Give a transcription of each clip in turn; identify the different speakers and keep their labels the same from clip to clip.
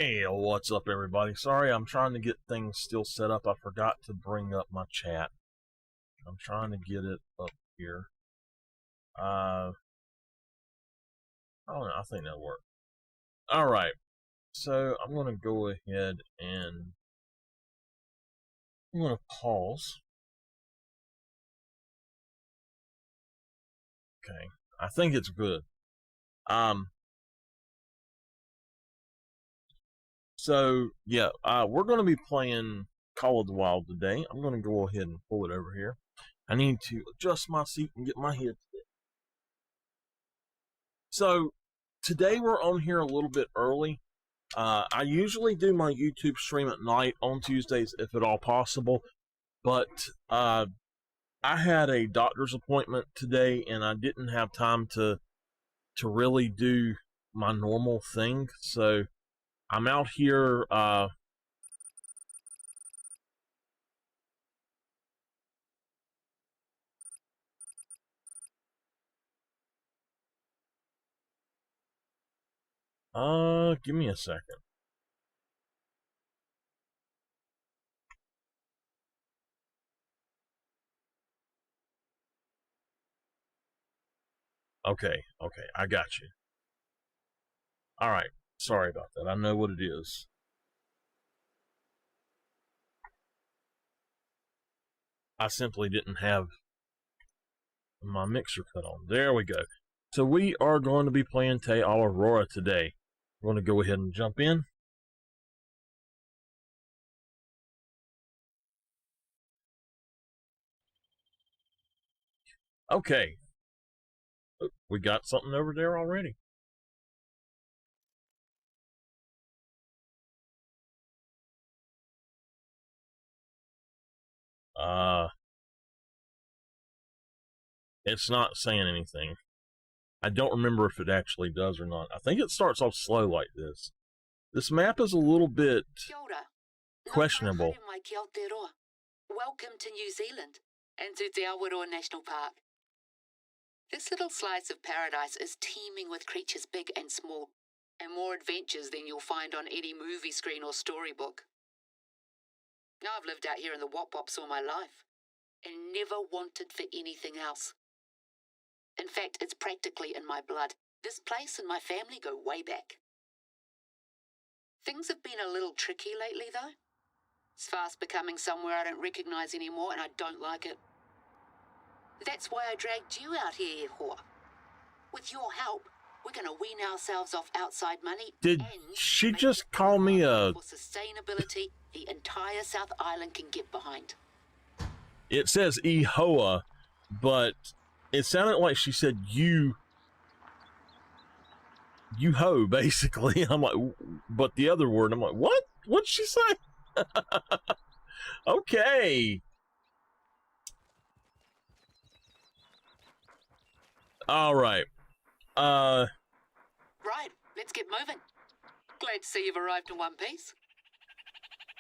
Speaker 1: Hey, what's up, everybody? Sorry, I'm trying to get things still set up. I forgot to bring up my chat. I'm trying to get it up here. I don't know. I think that'll work. All right. So I'm going to go ahead and I'm going to pause. Okay. I think it's good. So yeah, we're going to be playing Call of the Wild today. I'm going to go ahead and pull it over here. I need to adjust my seat and get my head fit. So today we're on here a little bit early. I usually do my YouTube stream at night on Tuesdays if at all possible, but I had a doctor's appointment today and I didn't have time to really do my normal thing, so I'm out here give me a second. Okay, I got you. All right, sorry about that. I know what it is. I simply didn't have my mixer cut on. There we go. So we are going to be playing Te Awaroa today. We're going to go ahead and jump in. Okay. We got something over there already. It's not saying anything. I don't remember if it actually does or not. I think it starts off slow like this. This map is a little bit questionable.
Speaker 2: MichaelTheArch. Welcome to New Zealand and to Te Awaroa National Park. This little slice of paradise is teeming with creatures big and small, and more adventures than you'll find on any movie screen or storybook. Now, I've lived out here in the Wop-Wops all my life, and never wanted for anything else. In fact, it's practically in my blood. This place and my family go way back. Things have been a little tricky lately, though. It's fast becoming somewhere I don't recognize anymore, and I don't like it. That's why I dragged you out here, Hoa. With your help, we're going to wean ourselves off outside money.
Speaker 1: Did she just call me a...
Speaker 2: For sustainability the entire South Island can get behind.
Speaker 1: It says E-Hoa, but it sounded like she said you ho, basically. I'm like, but the other word, I'm like, what? What'd she say? Okay. All right.
Speaker 2: Right, let's get moving. Glad to see you've arrived in one piece.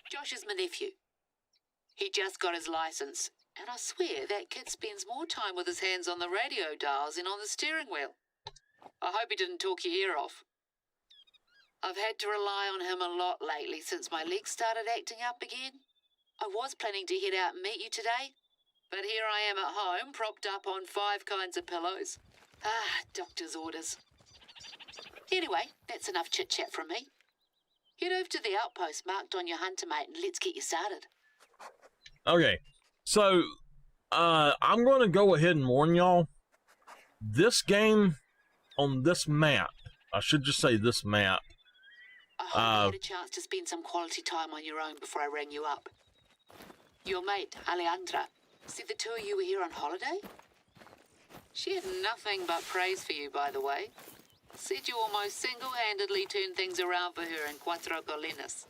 Speaker 2: Josh is my nephew. He just got his license, and I swear that kid spends more time with his hands on the radio dials than on the steering wheel. I hope he didn't talk your ear off. I've had to rely on him a lot lately since my legs started acting up again. I was planning to head out and meet you today, but here I am at home, propped up on 5 kinds of pillows. Doctor's orders. Anyway, that's enough chit-chat from me. Head over to the outpost marked on your hunter, mate, and let's get you started.
Speaker 1: Okay, so I'm going to go ahead and warn y'all. This game on this map, I should just say this map.
Speaker 2: I hope you had a chance to spend some quality time on your own before I rang you up. Your mate, Alejandra, said the two of you were here on holiday? She had nothing but praise for you, by the way. Said you almost single-handedly turned things around for her in Cuatro Colinas.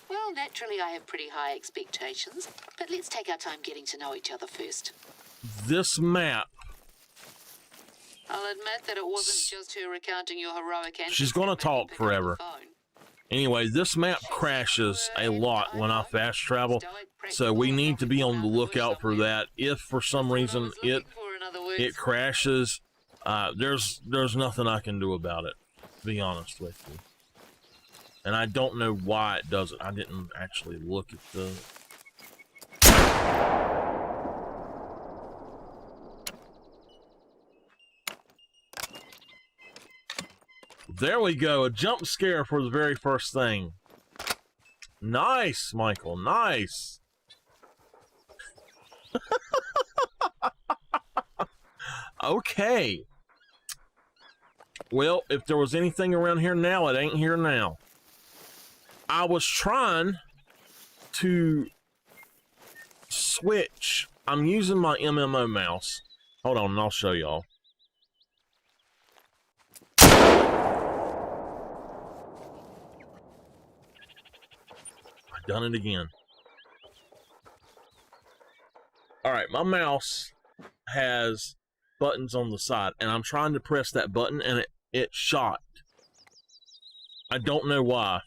Speaker 2: Well, naturally I have pretty high expectations, but let's take our time getting to know each other first.
Speaker 1: This map.
Speaker 2: I'll admit that it wasn't just her recounting your heroic antics.
Speaker 1: She's going to talk forever. Anyway, this map crashes a lot when I fast travel, so we need to be on the lookout for that. If for some reason it crashes, there's nothing I can do about it, to be honest with you. And I don't know why it does it. I didn't actually look at the... There we go, a jump scare for the very first thing. Nice, Michael, nice. Okay. Well, if there was anything around here now, it ain't here now. I was trying to switch. I'm using my MMO mouse. Hold on, and I'll show y'all. I've done it again. Alright, my mouse has buttons on the side, and I'm trying to press that button, and it shot. I don't know why.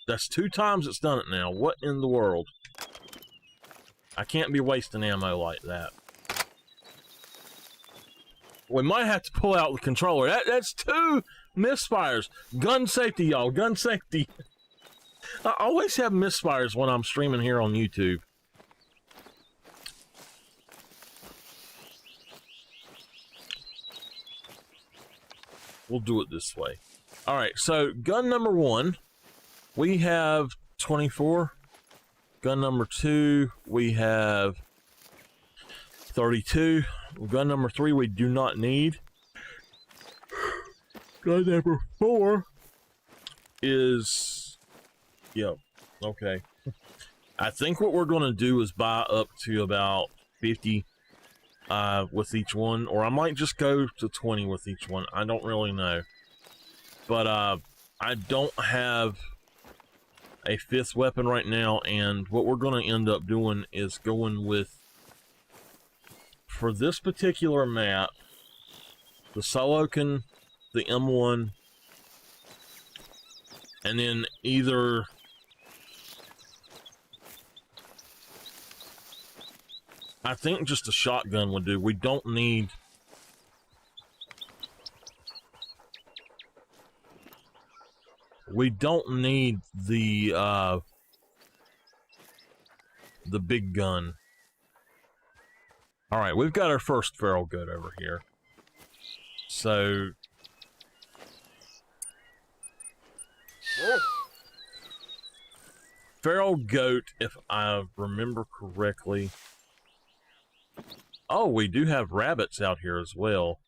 Speaker 1: That's 2 times it's done it now. What in the world? I can't be wasting ammo like that. We might have to pull out the controller. That's 2 misfires. Gun safety, y'all. Gun safety. I always have misfires when I'm streaming here on YouTube. We'll do it this way. Alright, so gun number 1, we have 24. Gun number 2, we have 32. Gun number 3, we do not need. Gun number 4 is... Yep, okay. I think what we're going to do is buy up to about 50 with each one, or I might just go to 20 with each one. I don't really know. But I don't have a 5th weapon right now, and what we're going to end up doing is going with, for this particular map, the Solocan, the M1, and then either I think just a shotgun would do. We don't need... We don't need the big gun. Alright, we've got our first feral goat over here. So... Feral goat, if I remember correctly... Oh, we do have rabbits out here as well.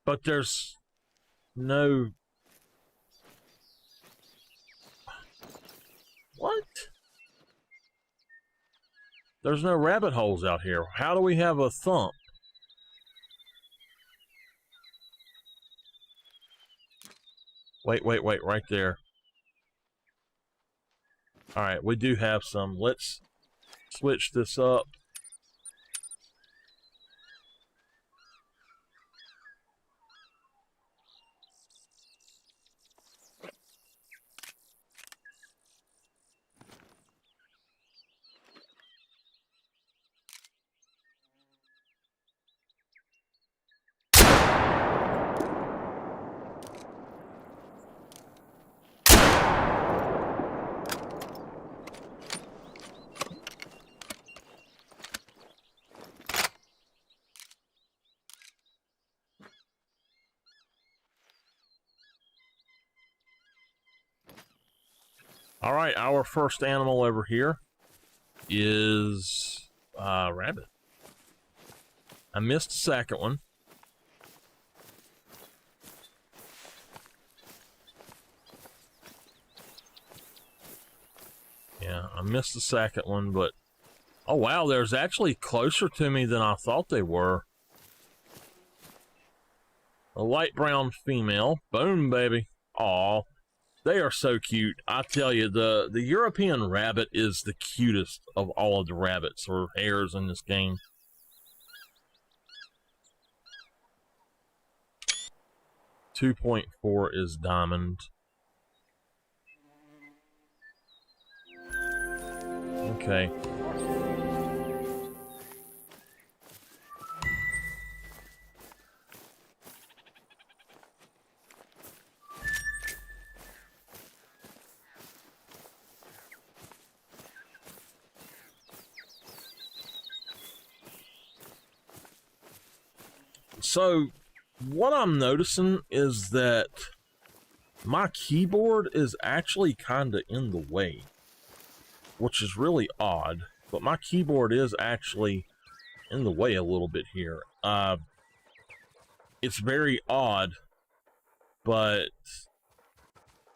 Speaker 1: But there's no... What? There's no rabbit holes out here. How do we have a thump? Wait, right there. Alright, we do have some. Let's switch this up. Alright, our first animal over here is rabbit. I missed the second one. Yeah, I missed the second one, but... Oh wow, there's actually closer to me than I thought they were. A light brown female. Boom, baby. Aw. They are so cute. I tell you, the European rabbit is the cutest of all of the rabbits or hares in this game. .4 is diamond. Okay. So what I'm noticing is that my keyboard is actually kind of in the way, which is really odd, but my keyboard is actually in the way a little bit here. It's very odd, but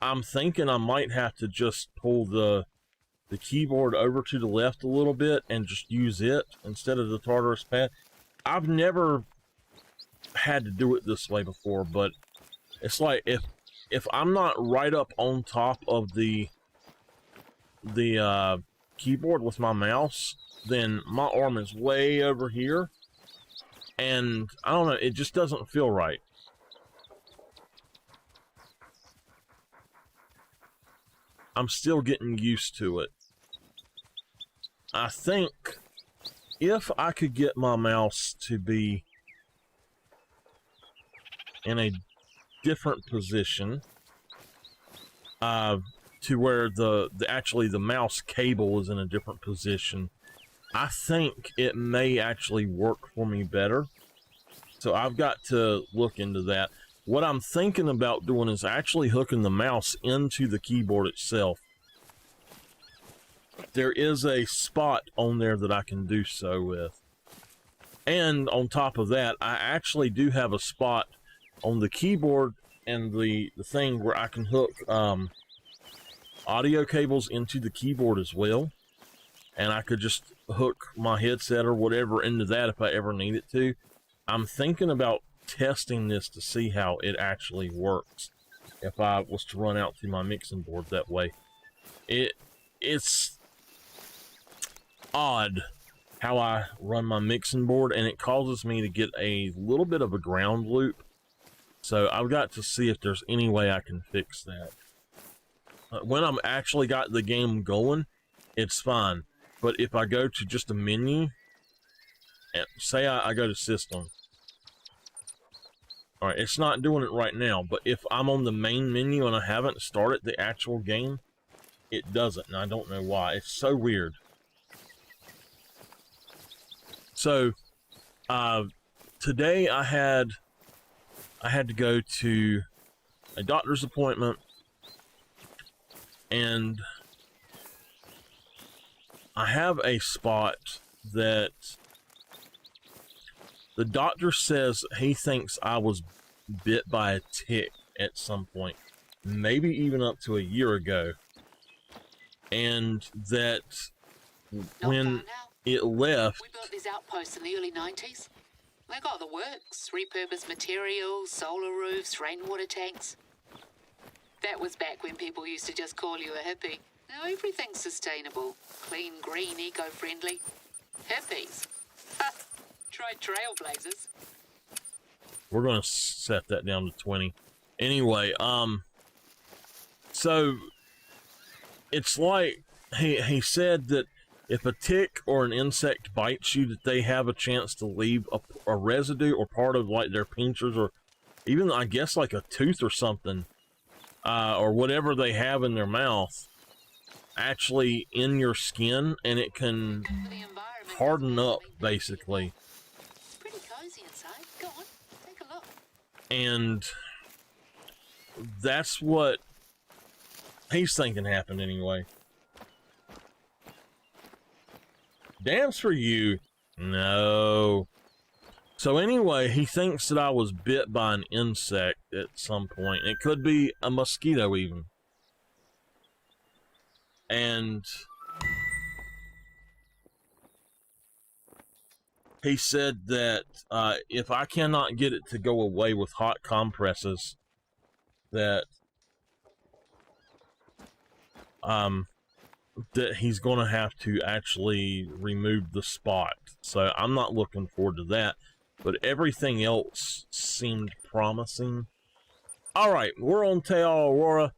Speaker 1: I'm thinking I might have to just pull the keyboard over to the left a little bit and just use it instead of the Tartarus pad. I've never had to do it this way before, but it's like if I'm not right up on top of the keyboard with my mouse, then my arm is way over here, and I don't know, it just doesn't feel right. I'm still getting used to it. I think if I could get my mouse to be in a different position, to where actually the mouse cable is in a different position, I think it may actually work for me better. So I've got to look into that. What I'm thinking about doing is actually hooking the mouse into the keyboard itself. There is a spot on there that I can do so with. And on top of that, I actually do have a spot on the keyboard and the thing where I can hook audio cables into the keyboard as well. And I could just hook my headset or whatever into that if I ever need it to. I'm thinking about testing this to see how it actually works if I was to run out to my mixing board that way. It's odd how I run my mixing board, and it causes me to get a little bit of a ground loop. So I've got to see if there's any way I can fix that. When I'm actually got the game going, it's fine. But if I go to just a menu, say I go to system. Alright, it's not doing it right now, but if I'm on the main menu and I haven't started the actual game, it doesn't, and I don't know why. It's so weird. So, today I had to go to a doctor's appointment, and I have a spot that the doctor says he thinks I was bit by a tick at some point, maybe even up to a year ago, and that when it left...
Speaker 2: We built these outposts in the early 90s. They got the works, repurposed materials, solar roofs, rainwater tanks. That was back when people used to just call you a hippie. Now everything's sustainable, clean, green, eco-friendly. Hippies? Ha! Try trailblazers.
Speaker 1: We're going to set that down to 20. Anyway, so it's like he said that if a tick or an insect bites you, that they have a chance to leave a residue or part of like their pinchers, or even I guess like a tooth or something, or whatever they have in their mouth, actually in your skin, and it can harden up basically.
Speaker 2: It's pretty cozy inside. Go on, take a look.
Speaker 1: And that's what he's thinking happened anyway. Dance for you. No. So anyway, he thinks that I was bit by an insect at some point. It could be a mosquito even. And he said that if I cannot get it to go away with hot compresses, that that he's going to have to actually remove the spot. So I'm not looking forward to that, but everything else seemed promising. All right, we're on Te Awaroa.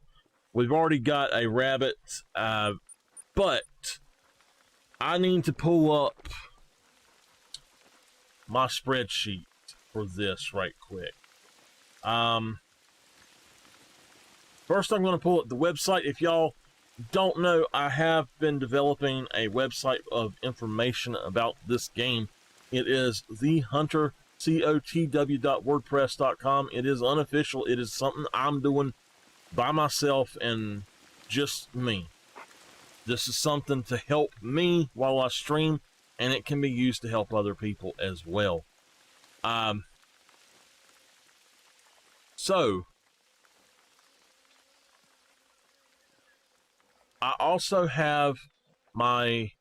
Speaker 1: We've already got a rabbit, but I need to pull up my spreadsheet for this right quick. First, I'm going to pull up the website. If y'all don't know, I have been developing a website of information about this game. It is theHunter cotw.wordpress.com. It is unofficial. It is something I'm doing by myself and just me. This is something to help me while I stream, and it can be used to help other people as well. So, I also have my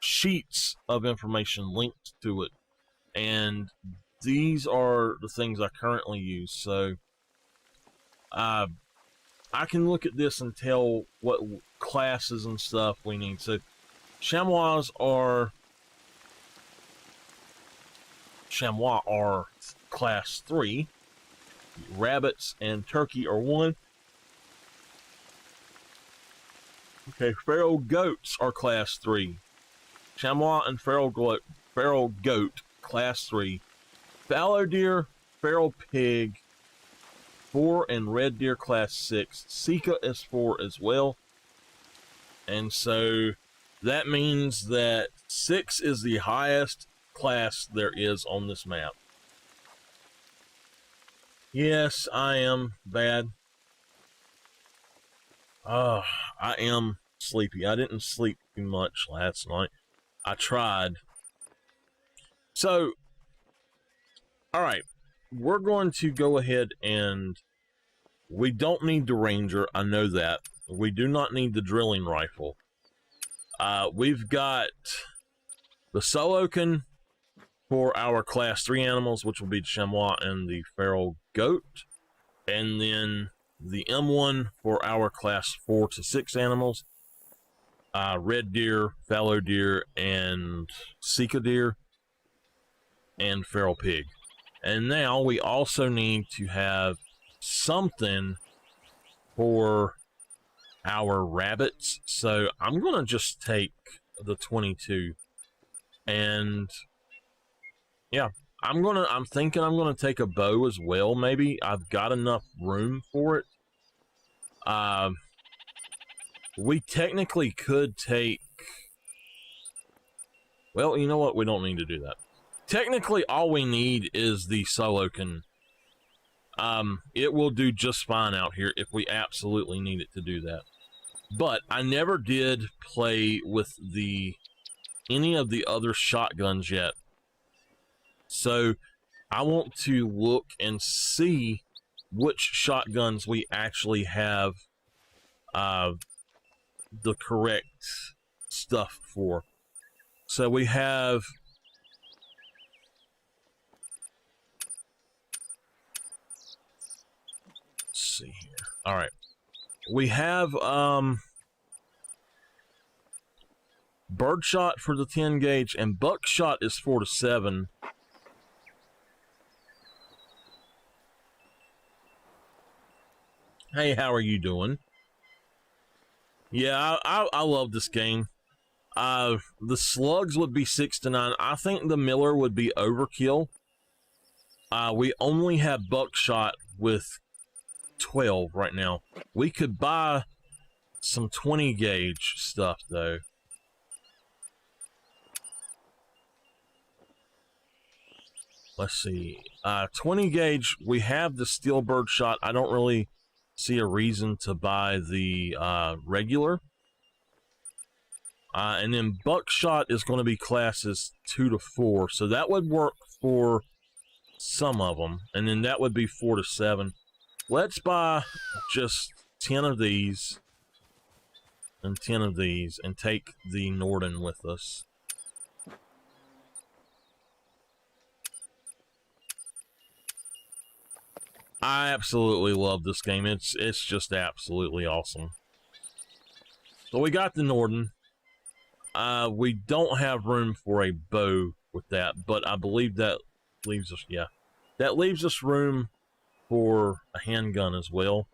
Speaker 1: sheets of information linked to it, and these are the things I currently use. So, I can look at this and tell what classes and stuff we need. So, chamois are class 3. Rabbits and turkey are 1. Okay, feral goats are class 3. Chamois and feral goat, class 3. Fallow deer, feral pig, 4, and red deer, class 6. Sika is 4 as well. And so that means that 6 is the highest class there is on this map. Yes, I am bad. I am sleepy. I didn't sleep too much last night. I tried. So, alright. We're going to go ahead and... We don't need the Ranger. I know that. We do not need the drilling rifle. We've got the Solocan for our class 3 animals, which will be the chamois and the feral goat. And then the M1 for our class 4 to 6 animals. Red deer, fallow deer, and Sika deer, and feral pig. And now we also need to have something for our rabbits. So I'm going to just take the 22. And yeah, I'm thinking I'm gonna take a bow as well, maybe. I've got enough room for it. We technically could take... Well, you know what? We don't need to do that. Technically, all we need is the Solocan. It will do just fine out here if we absolutely need it to do that. But I never did play with any of the other shotguns yet. So, I want to look and see which shotguns we actually have the correct stuff for. So, we have... Let's see here. Alright. We have, birdshot for the 10 gauge, and buckshot is 4 to 7. Hey, how are you doing? Yeah, I love this game. The slugs would be 6 to 9. I think the Miller would be overkill. We only have buckshot with 12 right now. We could buy some 20 gauge stuff though. Let's see. 20 gauge, we have the steel birdshot. I don't really see a reason to buy the regular. And then buckshot is going to be classes 2 to 4, so that would work for some of them, and then that would be 4 to 7. Let's buy just 10 of these and 10 of these and take the Norden with us. I absolutely love this game. It's just absolutely awesome. So we got the Norden. We don't have room for a bow with that, but I believe that leaves us, yeah. That leaves us room for a handgun as well.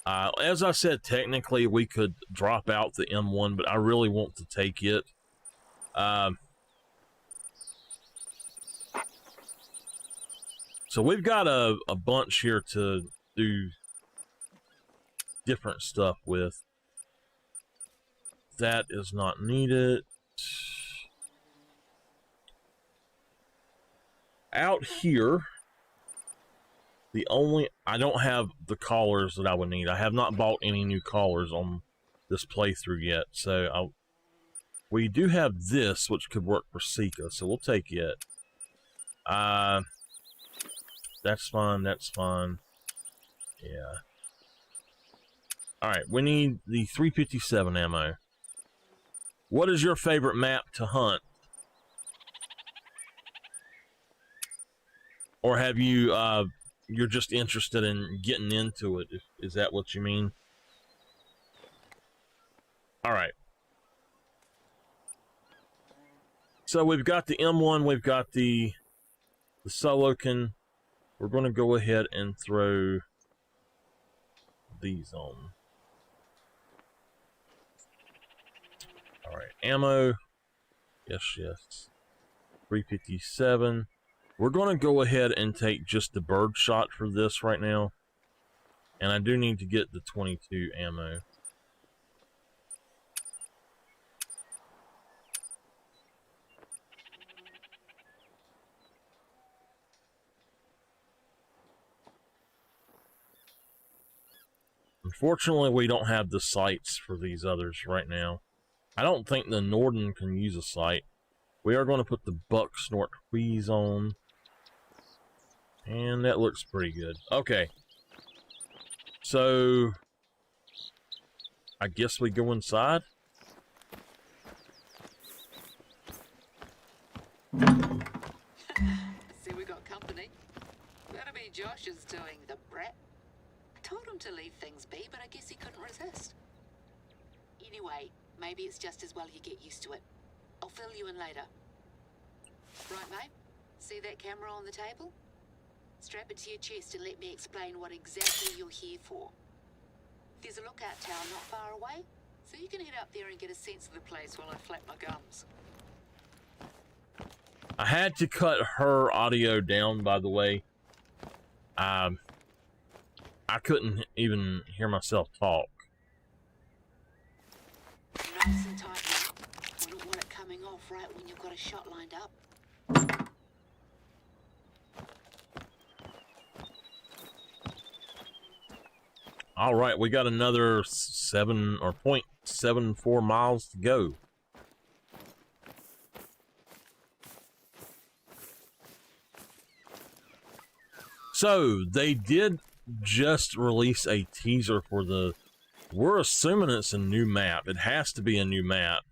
Speaker 1: As I said, technically we could drop out the M1, but I really want to take it. So we've got a bunch here to do different stuff with. That is not needed. out here, I don't have the collars that I would need. I have not bought any new collars on this playthrough yet, so we do have this, which could work for Sika, so we'll take it. That's fine, that's fine. Yeah. Alright, we need the 357 ammo. What is your favorite map to hunt? Or have you, you're just interested in getting into it? Is that what you mean? Alright. So we've got the M1, we've got the Solokin. We're going to go ahead and throw these on. Alright, ammo. Yes, yes. 357. We're going to go ahead and take just the bird shot for this right now. And I do need to get the 22 ammo. Unfortunately, we don't have the sights for these others right now. I don't think the Norden can use a sight. We are going to put the buck snort wheeze on. And that looks pretty good. Okay. So, I guess we go inside.
Speaker 2: See, we got company. That'll be Josh's doing, the brat. I told him to leave things be, but I guess he couldn't resist. Anyway, maybe it's just as well you get used to it. I'll fill you in later. Right, mate? See that camera on the table? Strap it to your chest and let me explain what exactly you're here for. There's a lookout tower not far away, so you can head up there and get a sense of the place while I flap my gums.
Speaker 1: I had to cut her audio down, by the way. I couldn't even hear myself talk.
Speaker 2: Nice and tight, mate. Wouldn't want it coming off right when you've got a shot lined up.
Speaker 1: All right, we got another 0.74 miles to go. So they did just release a teaser for we're assuming it's a new map. It has to be a new map.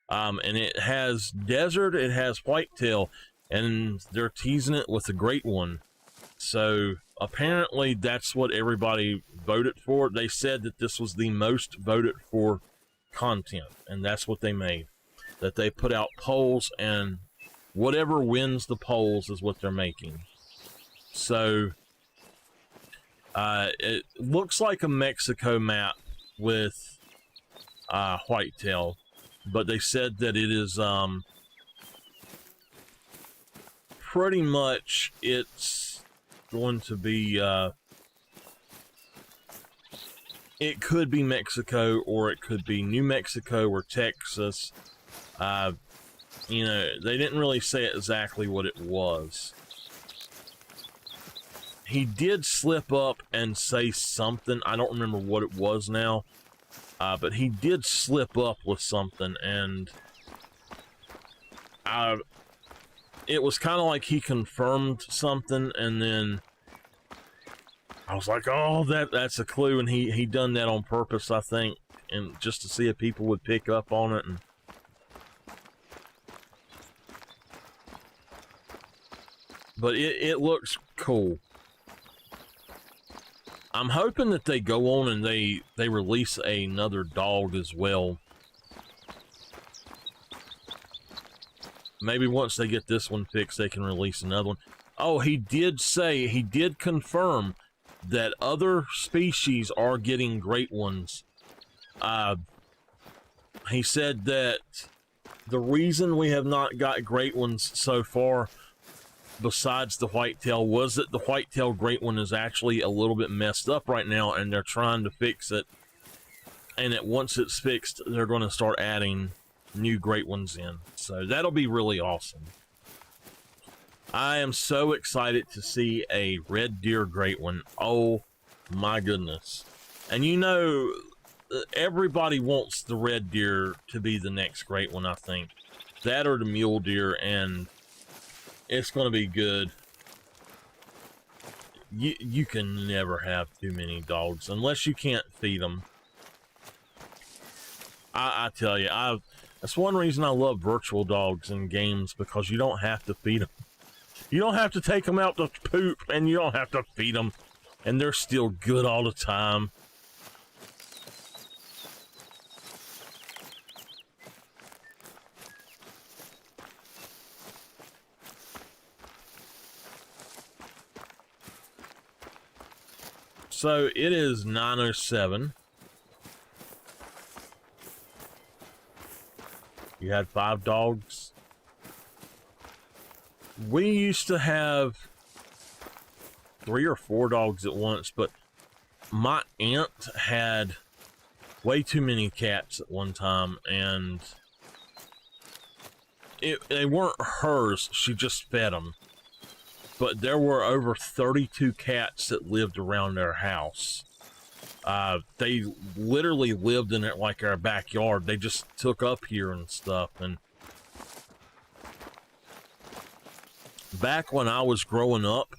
Speaker 1: And it has desert, it has whitetail, and they're teasing it with a great one. So apparently that's what everybody voted for. They said that this was the most voted for content, and that's what they made. That they put out polls, and whatever wins the polls is what they're making. So it looks like a Mexico map with whitetail, but they said that it is pretty much it's going to be it could be Mexico, or it could be New Mexico or Texas. You know, they didn't really say exactly what it was. He did slip up and say something. I don't remember what it was now. But he did slip up with something, and it was kind of like he confirmed something, and then I was like, oh, that's a clue, and he done that on purpose, I think, and just to see if people would pick up on it. And but it looks cool. I'm hoping that they go on and they release another dog as well. Maybe once they get this one fixed, they can release another one. Oh, he did confirm that other species are getting great ones. He said that the reason we have not got great ones so far, besides the whitetail, was that the whitetail great one is actually a little bit messed up right now, and they're trying to fix it. And that once it's fixed, they're going to start adding new great ones in. So that'll be really awesome. I am so excited to see a red deer great one. Oh my goodness. And you know, everybody wants the red deer to be the next great one, I think. That or the mule deer, and it's going to be good. You can never have too many dogs unless you can't feed them. I tell you, that's one reason I love virtual dogs in games, because you don't have to feed them. You don't have to take them out to poop, and you don't have to feed them, and they're still good all the time. So it is 9:07. You had 5 dogs. We used to have 3 or 4 dogs at once, but my aunt had way too many cats at one time, and they weren't hers. She just fed them. But there were over 32 cats that lived around their house. They literally lived in it like our backyard. They just took up here and stuff. And back when I was growing up,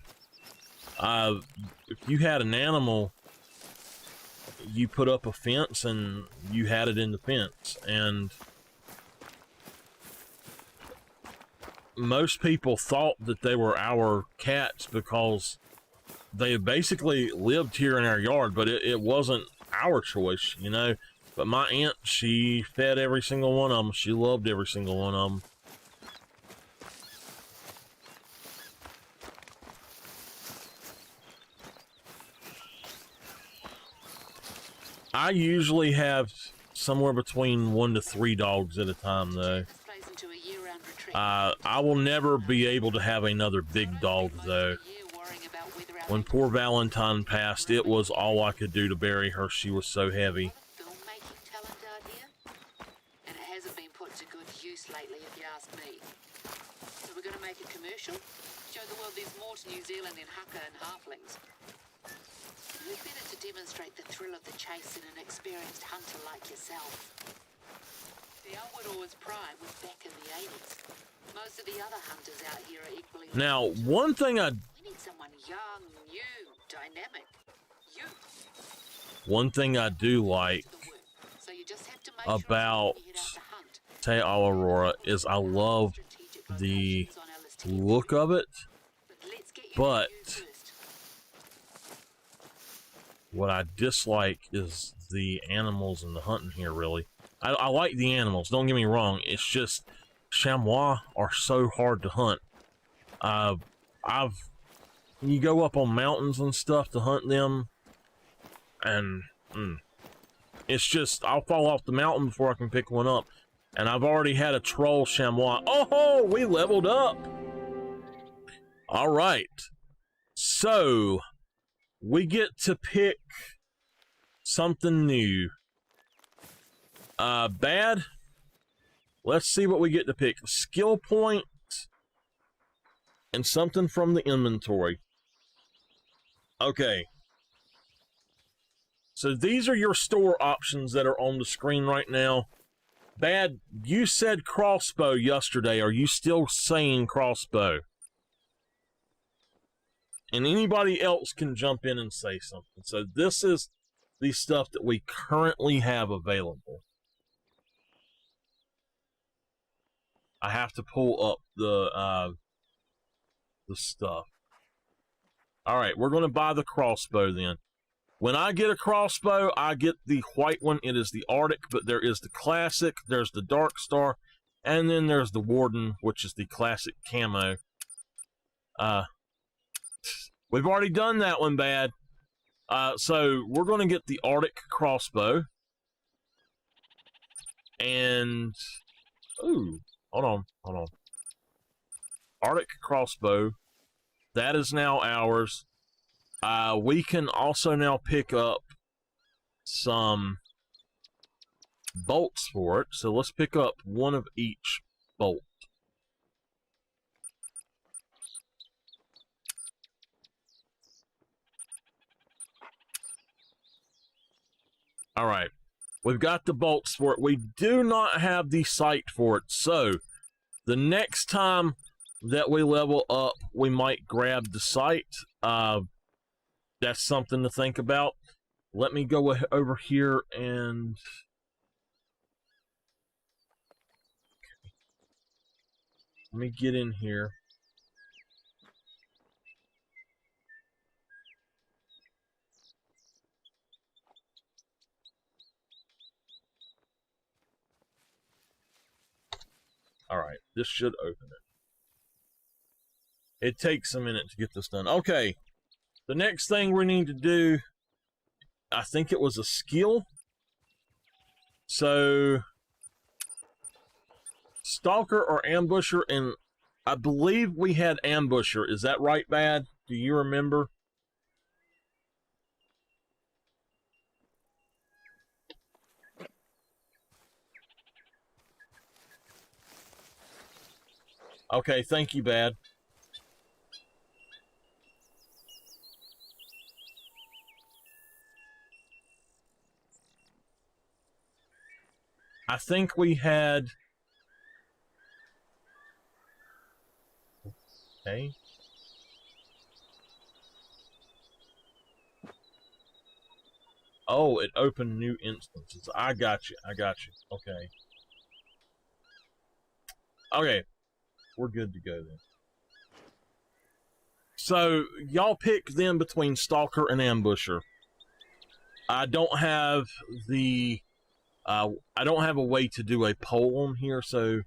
Speaker 1: if you had an animal, you put up a fence and you had it in the fence. And most people thought that they were our cats because they basically lived here in our yard, but it wasn't our choice, you know. But my aunt, she fed every single one of them. She loved every single one of them. I usually have somewhere between 1 to 3 dogs at a time, though. I will never be able to have another big dog, though. When poor Valentine passed, it was all I could do to bury her. She was so heavy.
Speaker 2: And it hasn't been put to good use lately, if you ask me. So we're going to make a commercial, show the world there's more to New Zealand than haka and halflings. Who better to demonstrate the thrill of the chase than an experienced hunter like yourself? Te Awaroa's prime was back in the 80s. Most of the other hunters out here are equally...
Speaker 1: Now, one thing
Speaker 2: We need someone young, new, dynamic. You.
Speaker 1: One thing I do like
Speaker 2: So you just have to make
Speaker 1: about
Speaker 2: sure you hit out to hunt.
Speaker 1: Te Awaroa is I love the look of it, but what I dislike is the animals and the hunting here, really. I like the animals, don't get me wrong. It's just chamois are so hard to hunt. You go up on mountains and stuff to hunt them, and it's just, I'll fall off the mountain before I can pick one up. And I've already had a troll chamois. Oh, we leveled up. All right. So we get to pick something new. Bad. Let's see what we get to pick. Skill point and something from the inventory. Okay. So these are your store options that are on the screen right now. Bad, you said crossbow yesterday. Are you still saying crossbow? And anybody else can jump in and say something. So this is the stuff that we currently have available. I have to pull up the stuff. All right, we're going to buy the crossbow then. When I get a crossbow, I get the white one. It is the Arctic, but there is the classic, there's the Dark Star, and then there's the Warden, which is the classic camo. We've already done that one, Bad. So we're going to get the Arctic crossbow. And, ooh, hold on. Arctic crossbow. That is now ours. We can also now pick up some bolts for it. So let's pick up one of each bolt. All right. We've got the bolts for it. We do not have the sight for it. So, the next time that we level up, we might grab the sight. That's something to think about. Let me go over here and... Let me get in here. Alright, this should open it. It takes a minute to get this done. Okay, the next thing we need to do, I think it was a skill. So, Stalker or Ambusher, and I believe we had Ambusher. Is that right, Bad? Do you remember? Okay, thank you, Bad. I think we had... Okay. Oh, it opened new instances. I got you. I got you. Okay. Okay. We're good to go then. So, y'all pick then between Stalker and Ambusher. I don't have the... I don't have a way to do a poll on here, so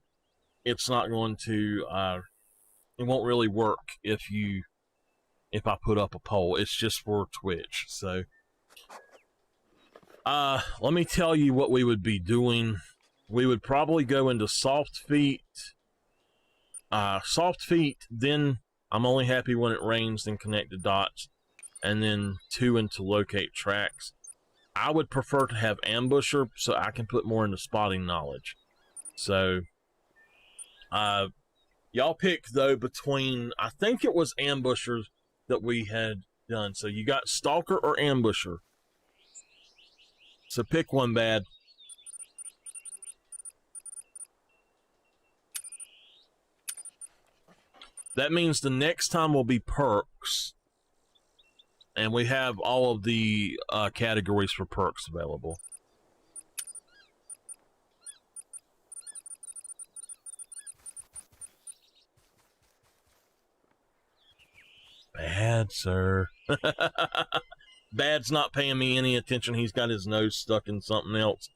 Speaker 1: it's not going to... it won't really work if I put up a poll. It's just for Twitch. So, let me tell you what we would be doing. We would probably go into Soft Feet. Soft Feet, then I'm only happy when it rains, then connect the dots, and then 2 into Locate Tracks. I would prefer to have Ambusher so I can put more into spotting knowledge. So, y'all pick, though, between... I think it was Ambushers that we had done. So you got Stalker or Ambusher. So pick one, Bad. That means the next time will be perks. And we have all of the categories for perks available. Bad, sir. Bad's not paying me any attention. He's got his nose stuck in something else.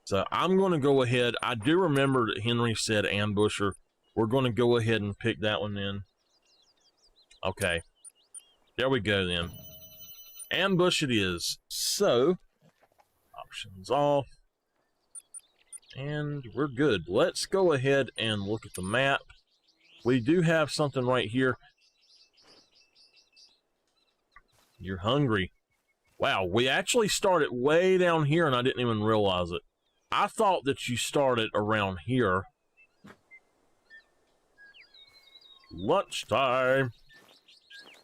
Speaker 1: So I'm going to go ahead. I do remember that Henry said Ambusher. We're going to go ahead and pick that one then. Okay. There we go then. Ambush it is. So, options off. And we're good. Let's go ahead and look at the map. We do have something right here. You're hungry. Wow, we actually started way down here and I didn't even realize it. I thought that you started around here. Lunchtime.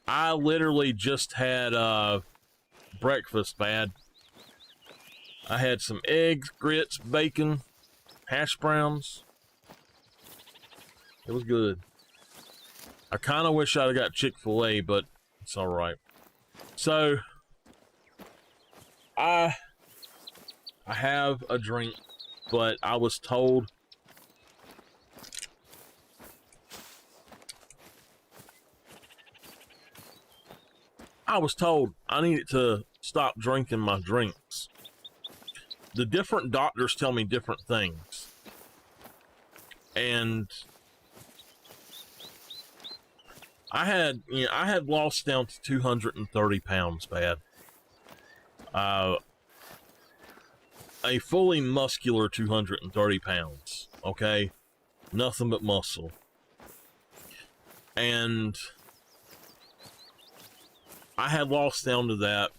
Speaker 1: I literally just had breakfast, Bad. I had some eggs, grits, bacon, hash browns. It was good. I kind of wish I'd have got Chick-fil-A, but it's all right. So, I have a drink, but I was told I needed to stop drinking my drinks. The different doctors tell me different things. And I had lost down to 230 pounds, Bad. A fully muscular 230 pounds, okay? Nothing but muscle. And I had lost down to that,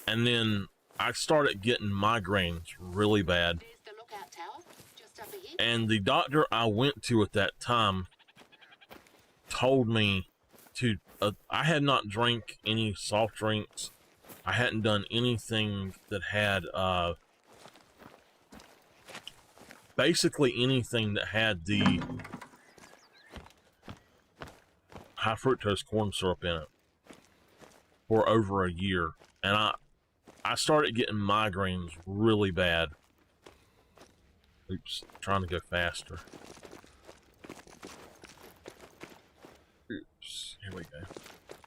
Speaker 1: and then I started getting migraines really bad. And the doctor I went to at that time told me to, I had not drank any soft drinks I hadn't done anything that had, basically anything that had the high fructose corn syrup in it for over a year. And I started getting migraines really bad. Oops, trying to go faster. Oops, here we go.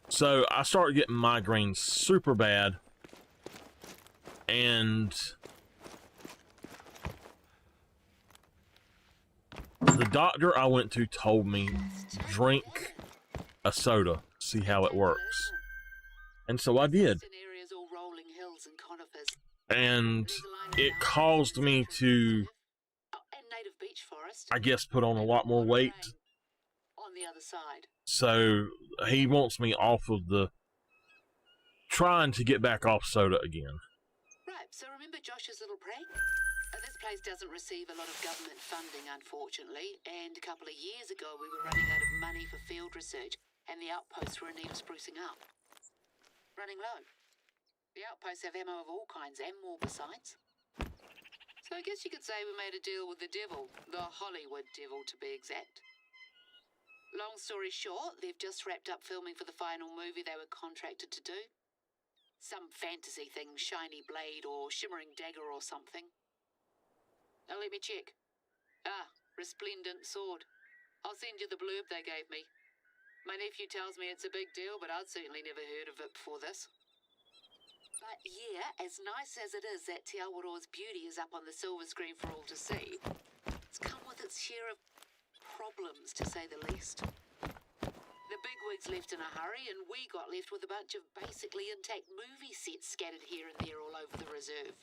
Speaker 1: So I started getting migraines super bad, and the doctor I went to told me, drink a soda, see how it works. And so I did. And it caused me to, I guess, put on a lot more weight. So he wants me off of the, trying to get back off soda again.
Speaker 2: Right, so remember Josh's little prank? This place doesn't receive a lot of government funding, unfortunately, and a couple of years ago we were running out of money for field research, and the outposts were in need of sprucing up. Running low. The outposts have ammo of all kinds, and more besides. So I guess you could say we made a deal with the devil, the Hollywood devil to be exact. Long story short, they've just wrapped up filming for the final movie they were contracted to do. Some fantasy thing, shiny blade or shimmering dagger or something. Now let me check. Ah, resplendent sword. I'll send you the blurb they gave me. My nephew tells me it's a big deal, but I'd certainly never heard of it before this. But yeah, as nice as it is that Te Awaroa's beauty is up on the silver screen for all to see, it's come with its share of problems, to say the least. The bigwigs left in a hurry, and we got left with a bunch of basically intact movie sets scattered here and there all over the reserve.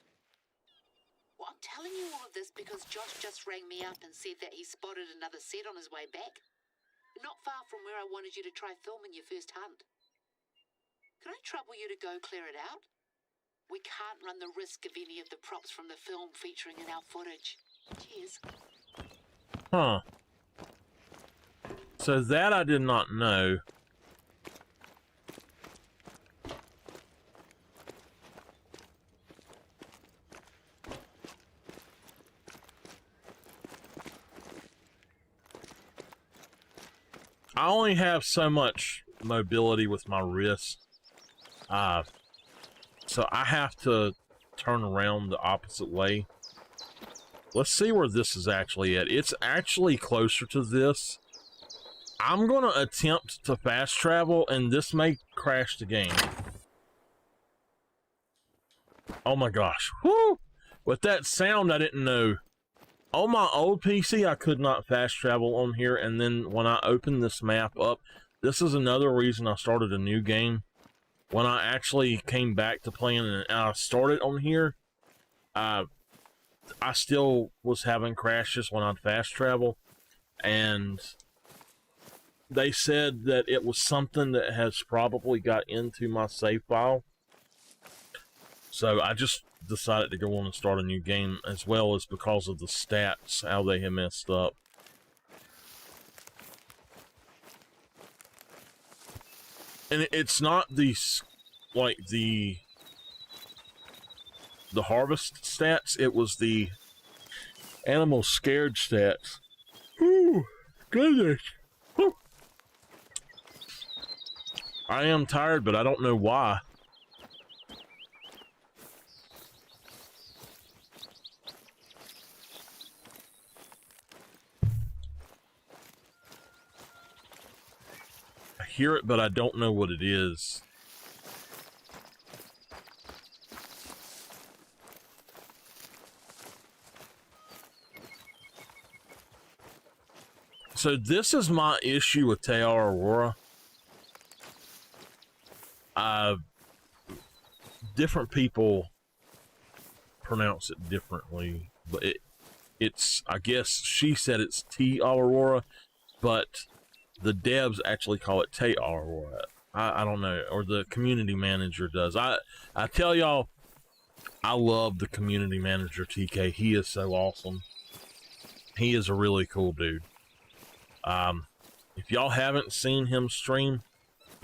Speaker 2: Well, I'm telling you all of this because Josh just rang me up and said that he spotted another set on his way back, not far from where I wanted you to try filming your first hunt. Can I trouble you to go clear it out? We can't run the risk of any of the props from the film featuring in our footage. Cheers.
Speaker 1: Huh. So that I did not know. I only have so much mobility with my wrist. So I have to turn around the opposite way. Let's see where this is actually at. It's actually closer to this. I'm going to attempt to fast travel, and this may crash the game. Oh my gosh. Woo! With that sound, I didn't know. On my old PC, I could not fast travel on here, and then when I opened this map up, this is another reason I started a new game. When I actually came back to playing and I started on here, I still was having crashes when I'd fast travel, and they said that it was something that has probably got into my save file. So I just decided to go on and start a new game, as well as because of the stats, how they have messed up. And it's not these, like the harvest stats, it was the animal scared stats. Ooh, goodness. Whew. I am tired, but I don't know why. I hear it, but I don't know what it is. So this is my issue with Te Awaroa. Different people pronounce it differently, but it's, I guess she said it's Te Awaroa, but the devs actually call it Te Awaroa. I don't know, or the community manager does. I tell y'all, I love the community manager, TK. He is so awesome. He is a really cool dude. If y'all haven't seen him stream,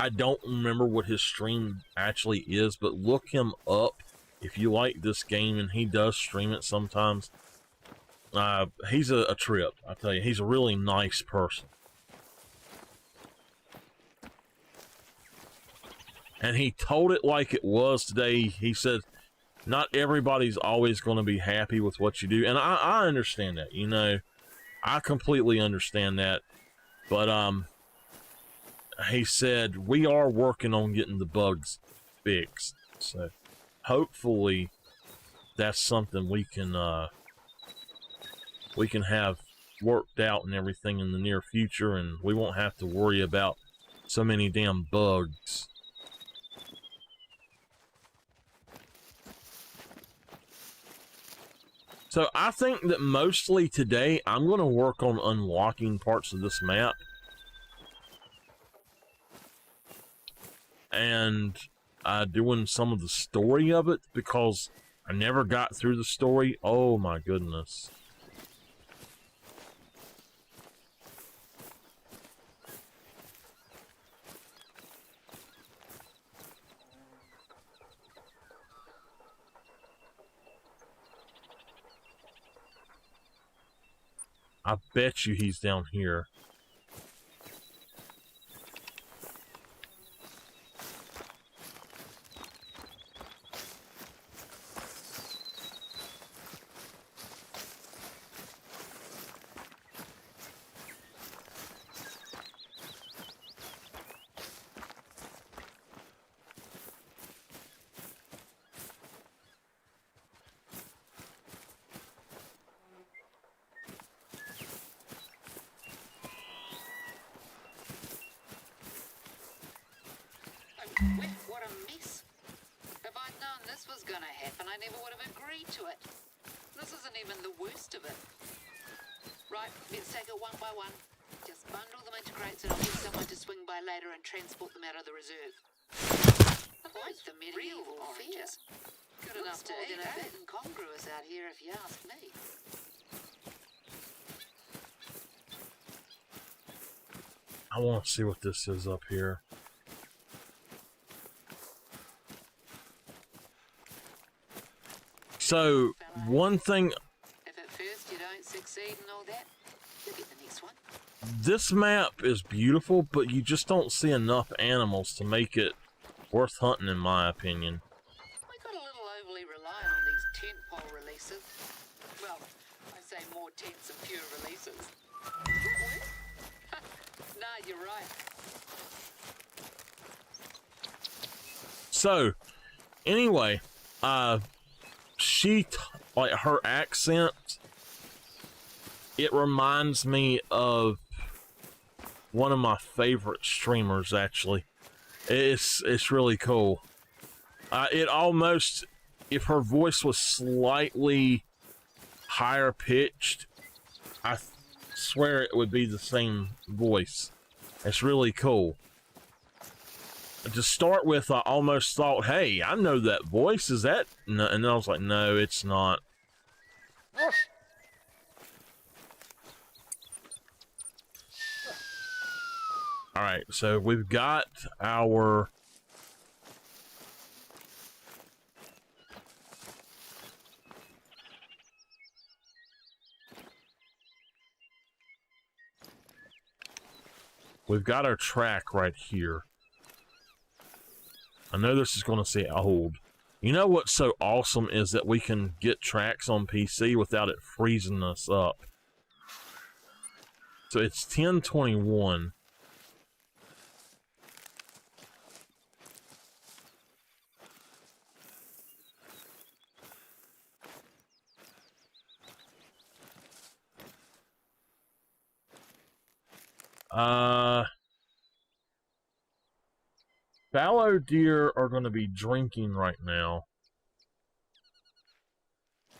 Speaker 1: I don't remember what his stream actually is, but look him up if you like this game, and he does stream it sometimes. He's a trip, I tell you. He's a really nice person. And he told it like it was today. He said, not everybody's always going to be happy with what you do. And I understand that, you know. I completely understand that. But, he said, we are working on getting the bugs fixed. So, hopefully, that's something we can have worked out and everything in the near future, and we won't have to worry about so many damn bugs. So I think that mostly today I'm going to work on unlocking parts of this map. And doing some of the story of it, because I never got through the story. Oh my goodness. I bet you he's down here.
Speaker 2: What a mess. If I'd known this was gonna happen, I never would have agreed to it. This isn't even the worst of it. Right, let's take it one by one. Just bundle them into crates and I'll get someone to swing by later and transport them out of the reserve. Quite the medieval oranges. Good enough to eat, a bit incongruous out here if you ask me.
Speaker 1: I want to see what this is up here. So, one thing...
Speaker 2: If at first you don't succeed and all that, you'll get the next one.
Speaker 1: This map is beautiful, but you just don't see enough animals to make it worth hunting, in my opinion.
Speaker 2: We got a little overly reliant on these tent pole releases. Well, I say more tents and fewer releases. Does that work? Nah, you're right.
Speaker 1: So, anyway, like her accent, it reminds me of one of my favorite streamers, actually. It's really cool. It almost, if her voice was slightly higher pitched, I swear it would be the same voice. It's really cool. To start with, I almost thought, hey, I know that voice. Is that? No, and then I was like, no, it's not. All right, so we've got our... We've got our track right here. I know this is going to say old. You know what's so awesome is that we can get tracks on PC without it freezing us up. So it's 1021. Fallow deer are going to be drinking right now.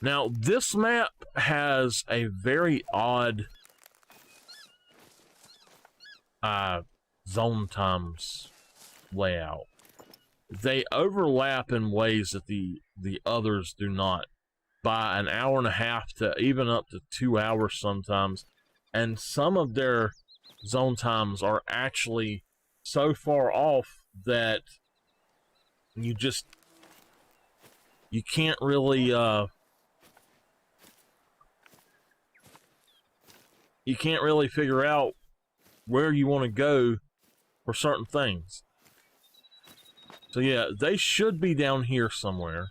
Speaker 1: Now, this map has a very odd zone times layout. They overlap in ways that the others do not, by an hour and a half to even up to 2 hours sometimes. And some of their zone times are actually so far off that you can't really figure out where you want to go for certain things. So yeah, they should be down here somewhere.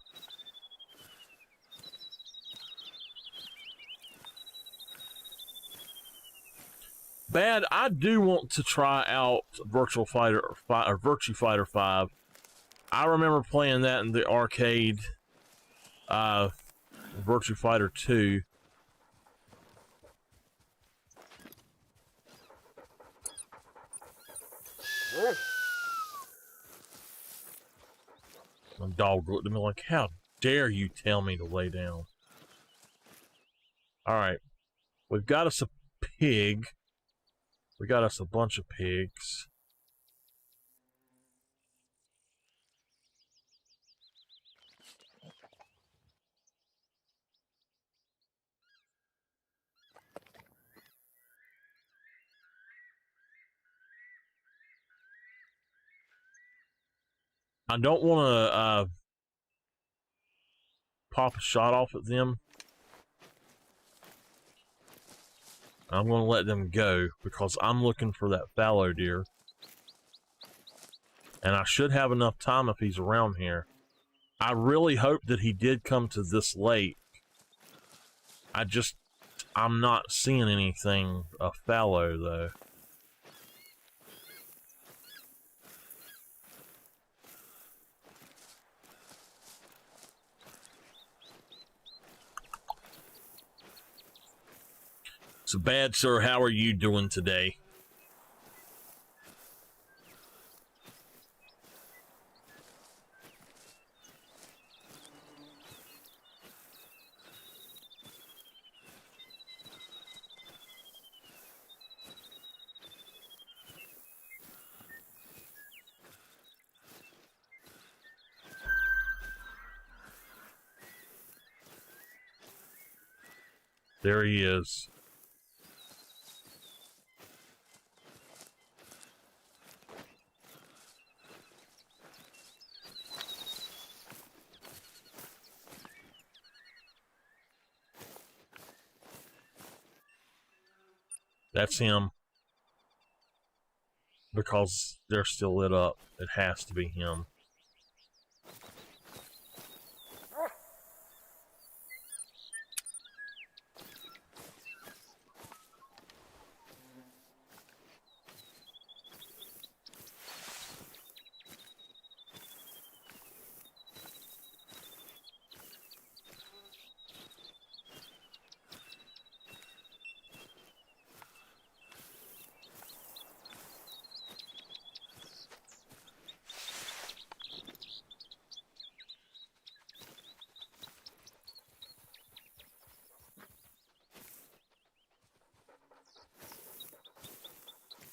Speaker 1: Bad, I do want to try out Virtua Fighter 5. I remember playing that in the arcade, Virtua Fighter 2. My dog looked at me like, how dare you tell me to lay down? Alright. We've got us a pig. We got us a bunch of pigs. I don't want to pop a shot off at them. I'm going to let them go because I'm looking for that fallow deer. And I should have enough time if he's around here. I really hope that he did come to this lake. I'm not seeing anything fallow though. So bad, sir, how are you doing today? There he is. That's him. Because they're still lit up. It has to be him.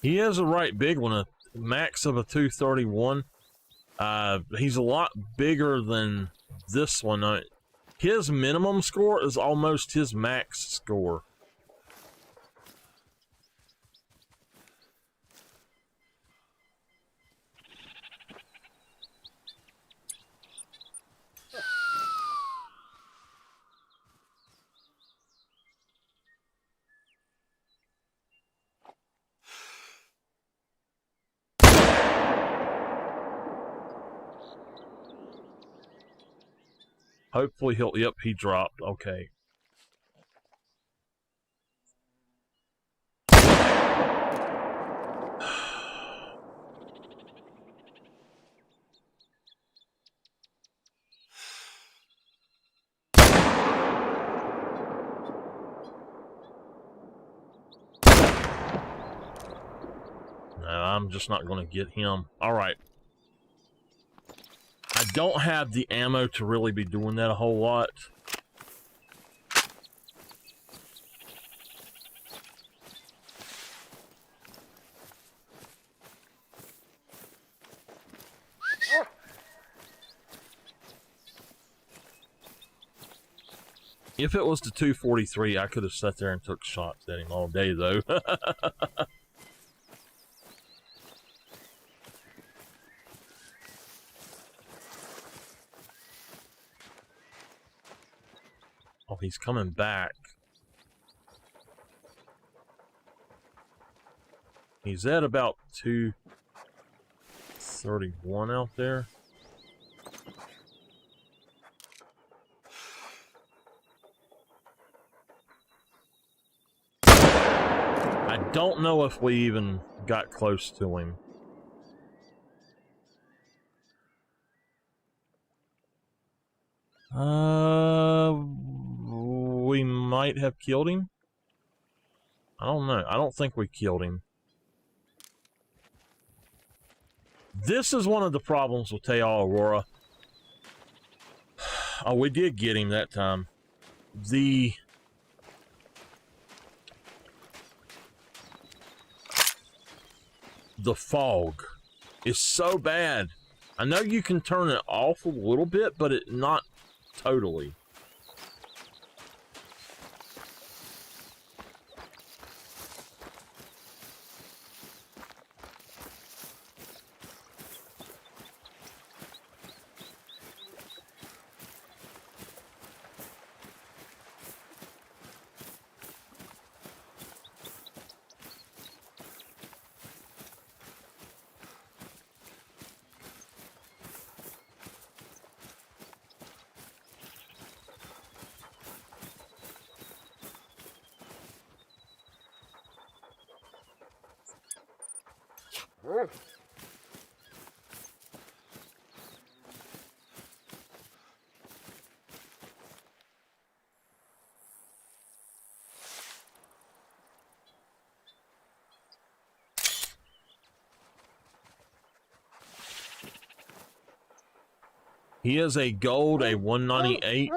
Speaker 1: He is a right big one, a max of a 231. He's a lot bigger than this one. His minimum score is almost his max score. Hopefully he'll, yep, he dropped, okay. No, I'm just not going to get him. Alright. I don't have the ammo to really be doing that a whole lot. If it was the 243, I could have sat there and took shots at him all day, though. Oh, he's coming back. He's at about 231 out there. I don't know if we even got close to him. We might have killed him. I don't know. I don't think we killed him. This is one of the problems with Te Awaroa. Oh, we did get him that time. The fog is so bad. I know you can turn it off a little bit, but not totally. He is a gold, a 198.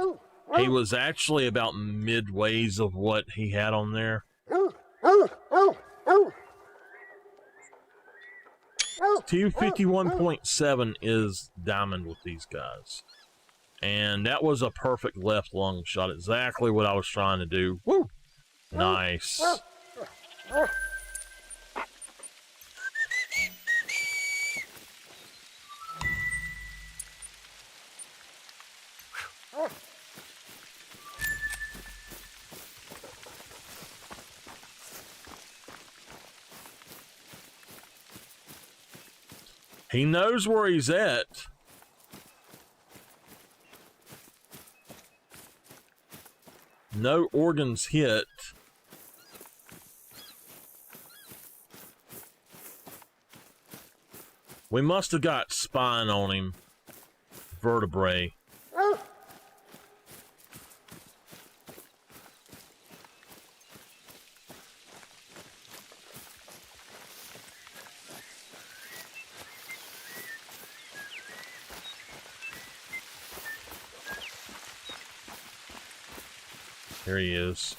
Speaker 1: He was actually about midways of what he had on there. 251.7 is diamond with these guys. And that was a perfect left lung shot. Exactly what I was trying to do. Woo! Nice. He knows where he's at. No organs hit. We must have got spine on him. Vertebrae. There he is.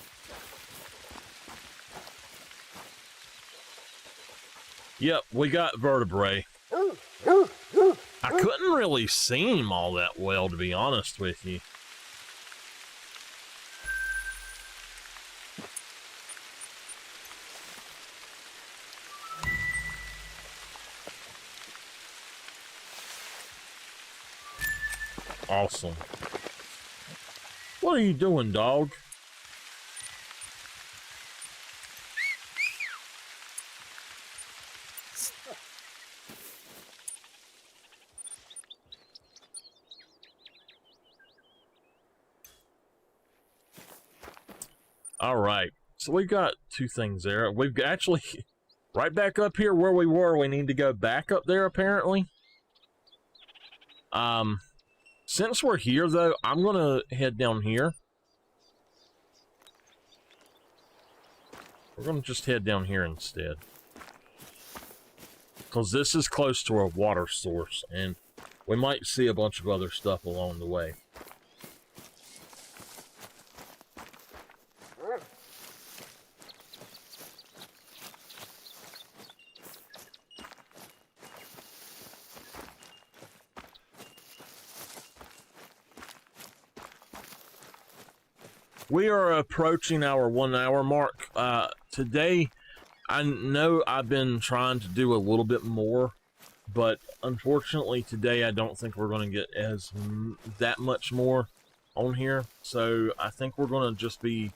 Speaker 1: Yep, we got vertebrae. I couldn't really see him all that well, to be honest with you. Awesome. What are you doing, dog? All right, so we've got two things there. We've actually, right back up here where we were, we need to go back up there, apparently. Since we're here, though, I'm going to head down here. We're going to just head down here instead. Because this is close to a water source, and we might see a bunch of other stuff along the way. We are approaching our 1 hour mark. Today, I know I've been trying to do a little bit more, but unfortunately today I don't think we're going to get that much more. on here, so I think we're going to just be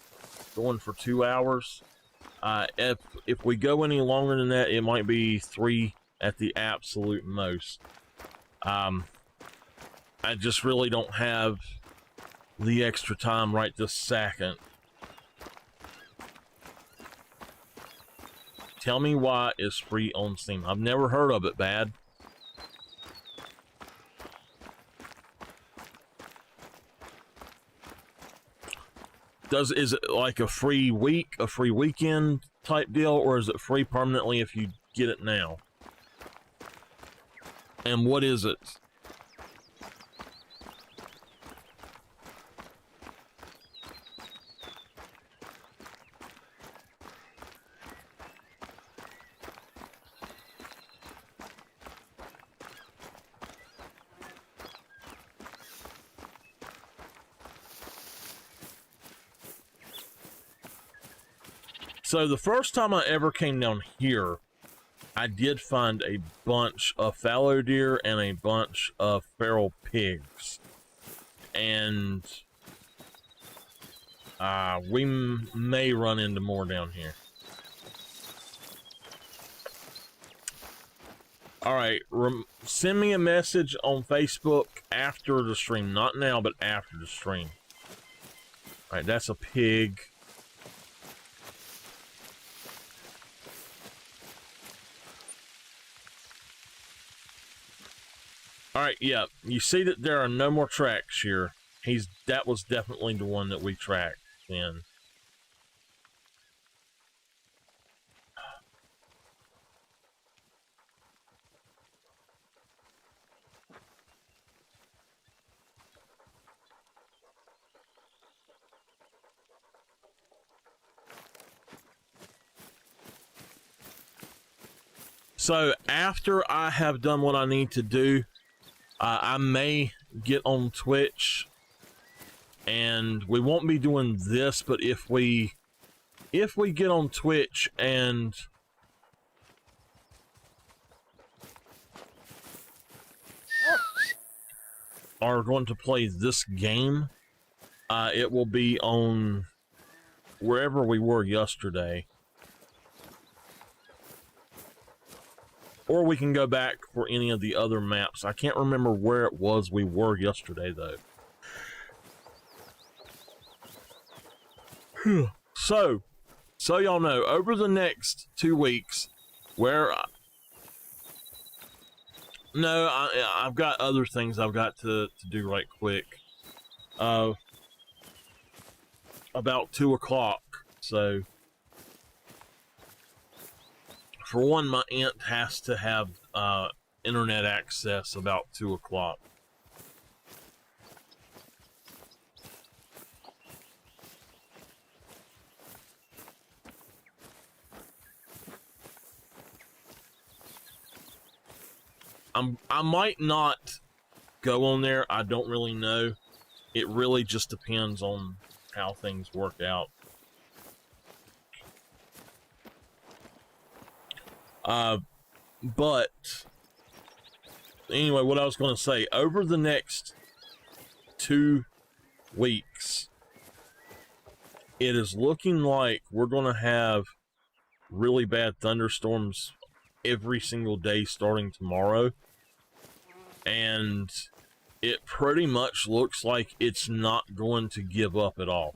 Speaker 1: going for 2 hours. If we go any longer than that, it might be 3 at the absolute most. I just really don't have the extra time right this second. Tell me why it's free on Steam. I've never heard of it, Bad. Is it like a free week, a free weekend type deal, or is it free permanently if you get it now? And what is it? So the first time I ever came down here, I did find a bunch of fallow deer and a bunch of feral pigs. And we may run into more down here. Alright, send me a message on Facebook after the stream. Not now, but after the stream. Alright, that's a pig. Alright, yeah, you see that there are no more tracks here. That was definitely the one that we tracked then. So after I have done what I need to do, I may get on Twitch, and we won't be doing this, but if we get on Twitch and are going to play this game, it will be on wherever we were yesterday. Or we can go back for any of the other maps. I can't remember where it was we were yesterday, though. So y'all know, over the next 2 weeks, no, I've got other things I've got to do right quick. About 2 o'clock, so... For one, my aunt has to have internet access about 2 o'clock. I might not go on there. I don't really know. It really just depends on how things work out. But anyway, what I was going to say, over the next 2 weeks, it is looking like we're going to have really bad thunderstorms every single day starting tomorrow. And it pretty much looks like it's not going to give up at all.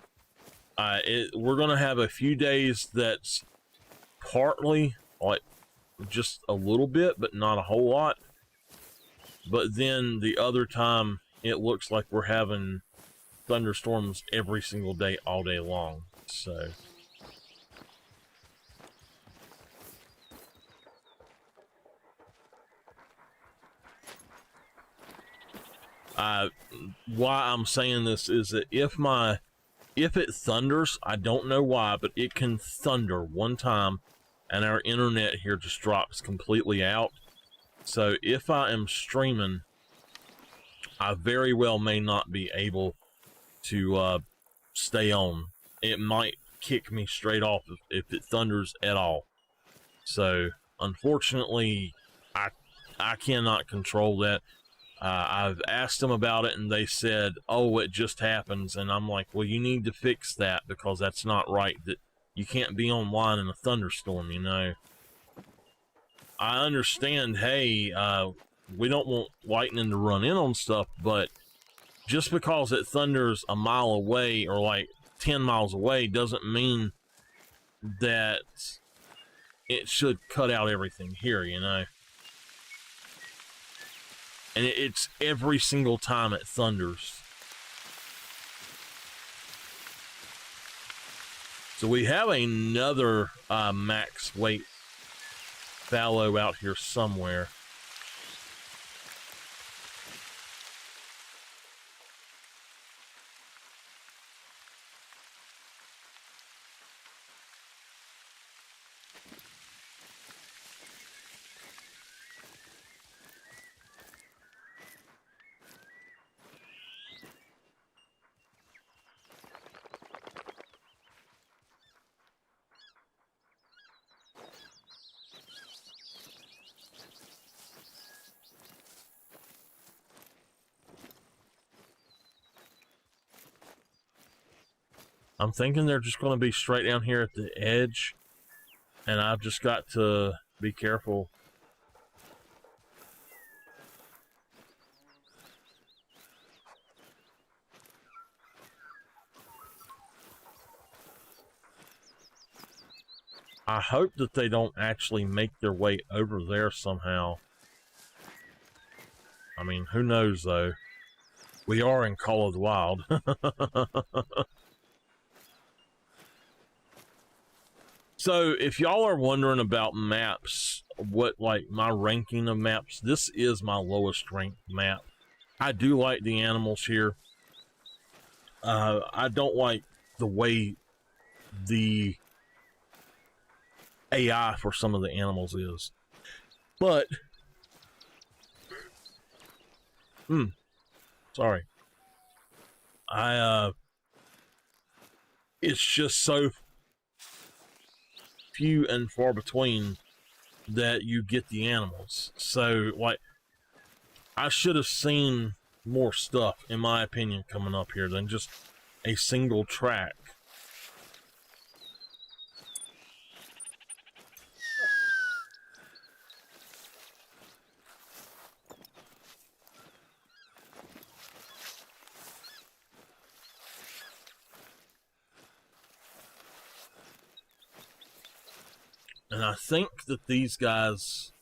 Speaker 1: We're going to have a few days that's partly like just a little bit, but not a whole lot. But then the other time, it looks like we're having thunderstorms every single day, all day long. So why I'm saying this is that if it thunders, I don't know why, but it can thunder one time and our internet here just drops completely out. So if I am streaming, I very well may not be able to stay on. It might kick me straight off if it thunders at all. So unfortunately, I cannot control that. I've asked them about it, and they said, "Oh, it just happens." And I'm like, "Well, you need to fix that because that's not right. That you can't be online in a thunderstorm, you know." I understand. Hey, we don't want lightning to run in on stuff, but just because it thunders a mile away or like 10 miles away doesn't mean that it should cut out everything here, you know. And it's every single time it thunders. So we have another max weight fallow out here somewhere. I'm thinking they're just going to be straight down here at the edge, and I've just got to be careful. I hope that they don't actually make their way over there somehow. I mean, who knows, though? We are in Call of the Wild. So, if y'all are wondering about maps, what, like, my ranking of maps, this is my lowest ranked map. I do like the animals here. I don't like the way the AI for some of the animals is. But, sorry. It's just so few and far between that you get the animals. So, like, I should have seen more stuff, in my opinion, coming up here than just a single track. And I think that these guys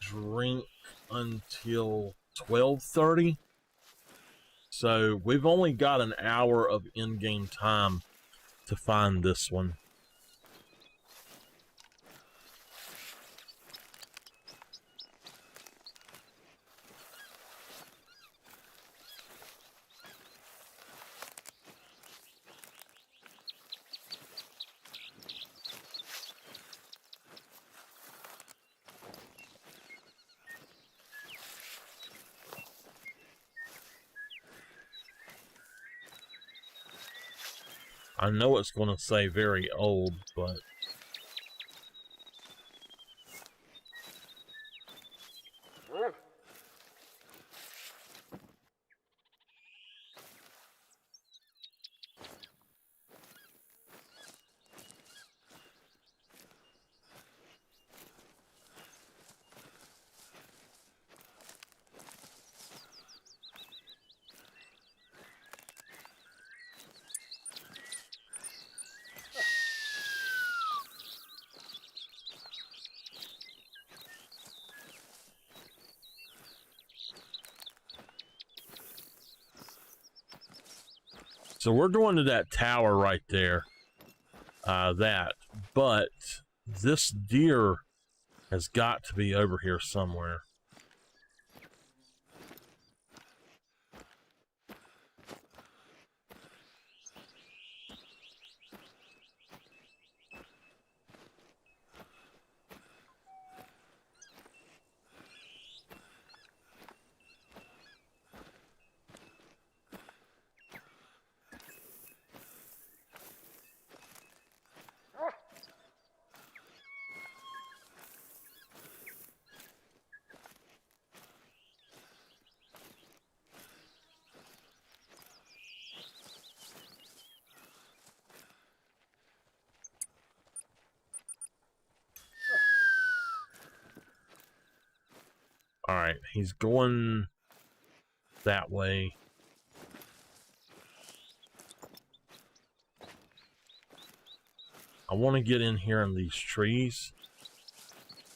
Speaker 1: drink until 12:30. So we've only got an hour of in-game time to find this one. I know it's going to say very old, but so we're going to that tower right there. But this deer has got to be over here somewhere. Alright, he's going that way. I want to get in here in these trees.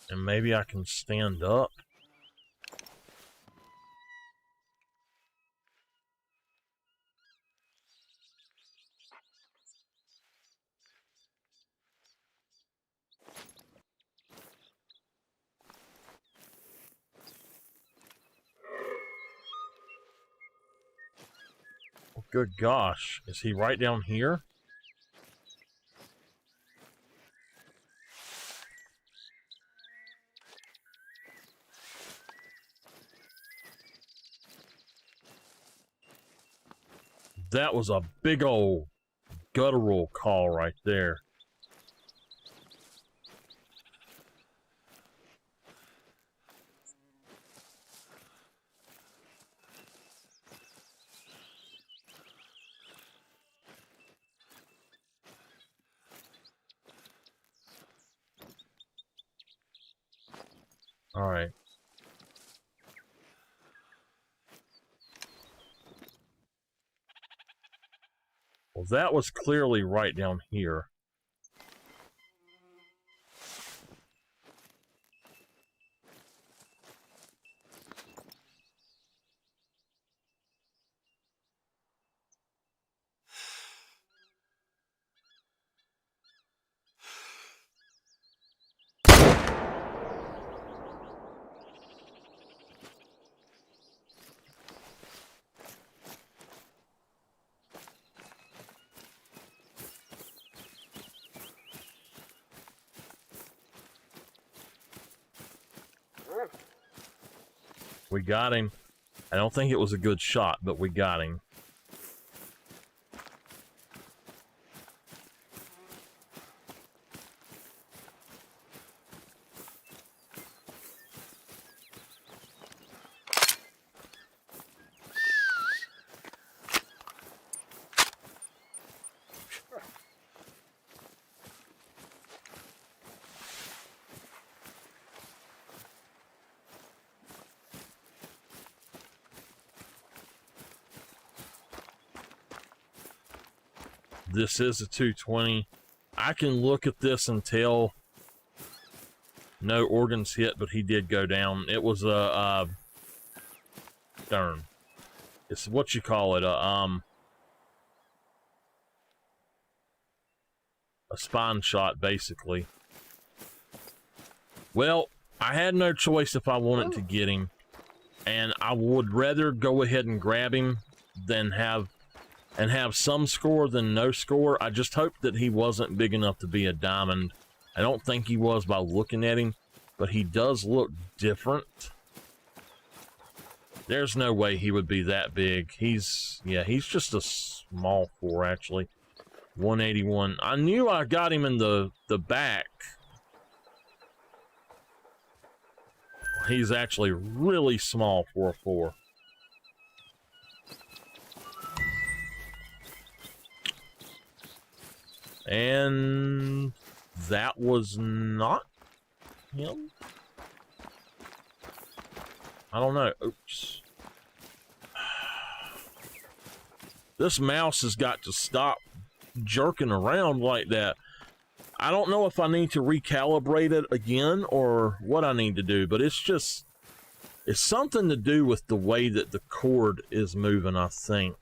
Speaker 1: And maybe I can stand up. Oh, good gosh. Is he right down here? That was a big old guttural call right there. All right. Well, that was clearly right down here. We got him. I don't think it was a good shot, but we got him. This is a 220. I can look at this and tell no organs hit, but he did go down. It was a darn. It's what you call it, a spine shot, basically. Well, I had no choice if I wanted to get him, and I would rather go ahead and grab him than have some score than no score. I just hoped that he wasn't big enough to be a diamond. I don't think he was by looking at him, but he does look different. There's no way he would be that big. He's just a small 4, actually. 181. I knew I got him in the back. He's actually really small for a 4. And that was not him? I don't know. Oops. This mouse has got to stop jerking around like that. I don't know if I need to recalibrate it again or what I need to do, but it's something to do with the way that the cord is moving, I think.